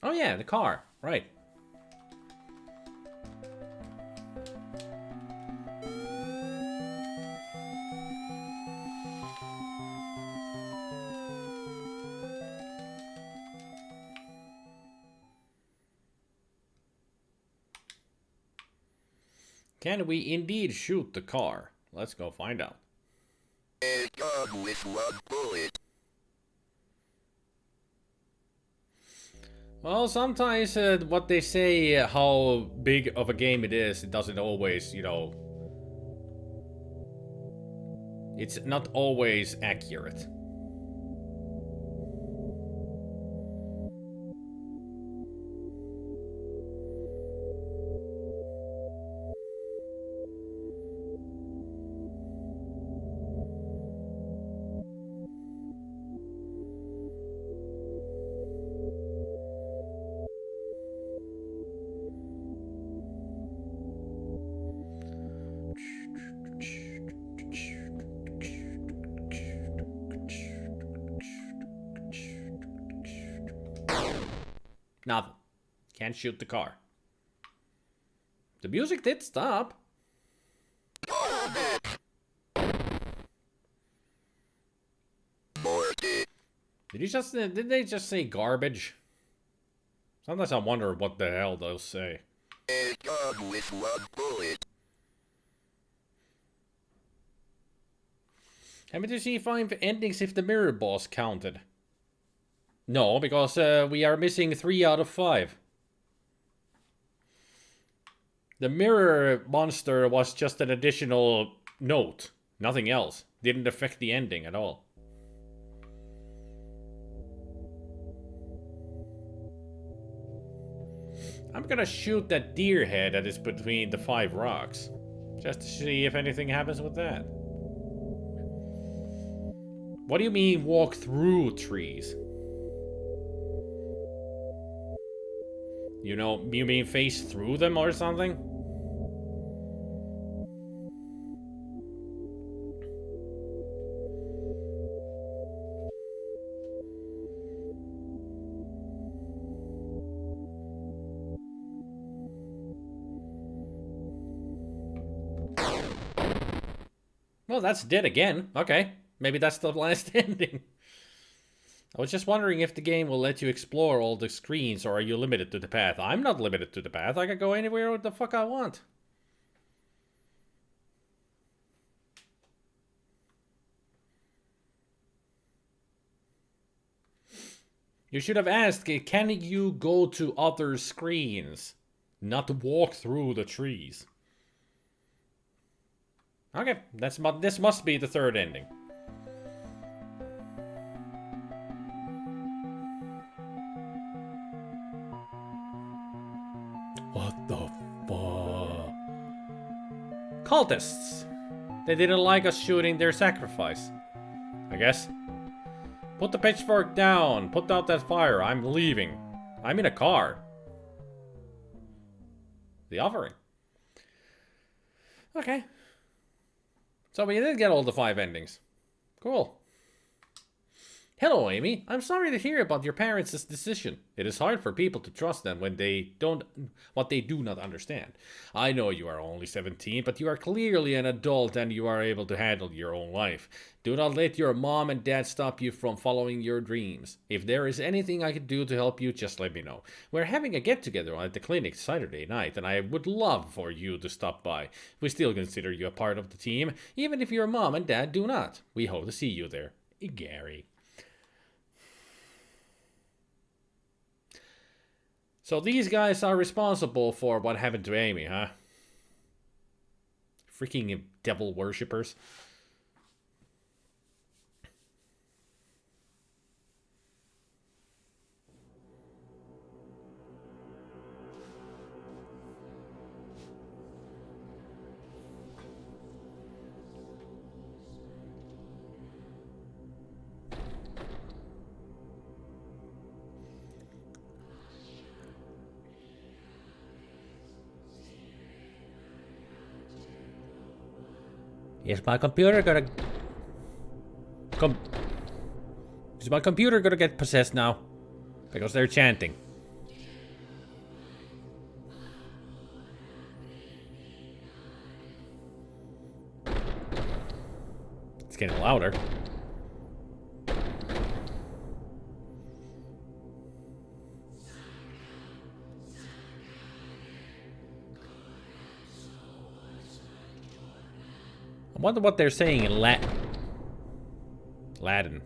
Oh yeah, the car, right. Can we indeed shoot the car? Let's go find out. A gun with one bullet. Well, sometimes what they say, how big of a game it is, it doesn't always, it's not always accurate. Nothing. Can't shoot the car. The music did stop. Did they just say garbage? Sometimes I wonder what the hell they'll say. A gun with one bullet. Happy to see 5 endings if the mirror boss counted. No, because we are missing 3 out of 5. The mirror monster was just an additional note. Nothing else. Didn't affect the ending at all. I'm gonna shoot that deer head that is between the 5 rocks. Just to see if anything happens with that. What do you mean walk through trees? You mean face through them or something? Well, that's dead again. Okay, maybe that's the last ending. I was just wondering if the game will let you explore all the screens, or are you limited to the path? I'm not limited to the path. I can go anywhere the fuck I want. You should have asked, can you go to other screens? Not walk through the trees. Okay, this must be the third ending. What the fuck? Cultists. They didn't like us shooting their sacrifice. I guess. Put the pitchfork down. Put out that fire. I'm leaving. I'm in a car. The offering. Okay. So we did get all the 5 endings. Cool. Hello, Amy. I'm sorry to hear about your parents' decision. It is hard for people to trust them when they don't what they do not understand. I know you are only 17, but you are clearly an adult and you are able to handle your own life. Do not let your mom and dad stop you from following your dreams. If there is anything I can do to help you, just let me know. We're having a get-together at the clinic Saturday night, and I would love for you to stop by. We still consider you a part of the team, even if your mom and dad do not. We hope to see you there. Gary. So these guys are responsible for what happened to Amy, huh? Freaking devil worshippers. Is my computer gonna... Is my computer gonna get possessed now? Because they're chanting. It's getting louder. I wonder what they're saying in Latin.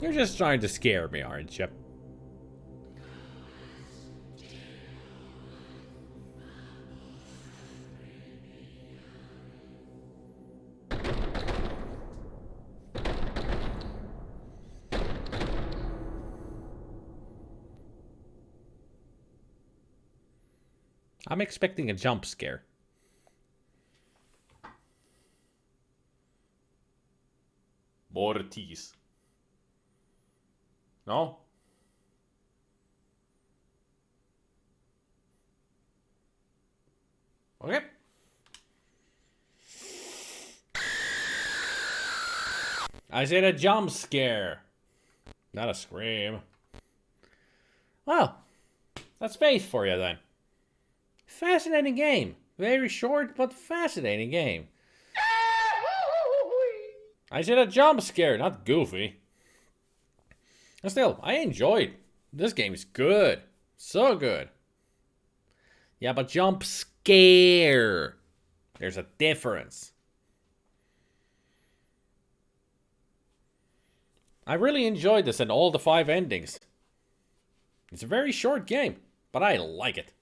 You're just trying to scare me, aren't you? I'm expecting a jump scare. Mortis. No? Okay. I said a jump scare. Not a scream. Well, that's Faith for you then. Fascinating game. Very short, but fascinating game. I said a jump scare, not goofy. And still, I enjoyed. This game is good. So good. Yeah, but jump scare. There's a difference. I really enjoyed this and all the 5 endings. It's a very short game, but I like it.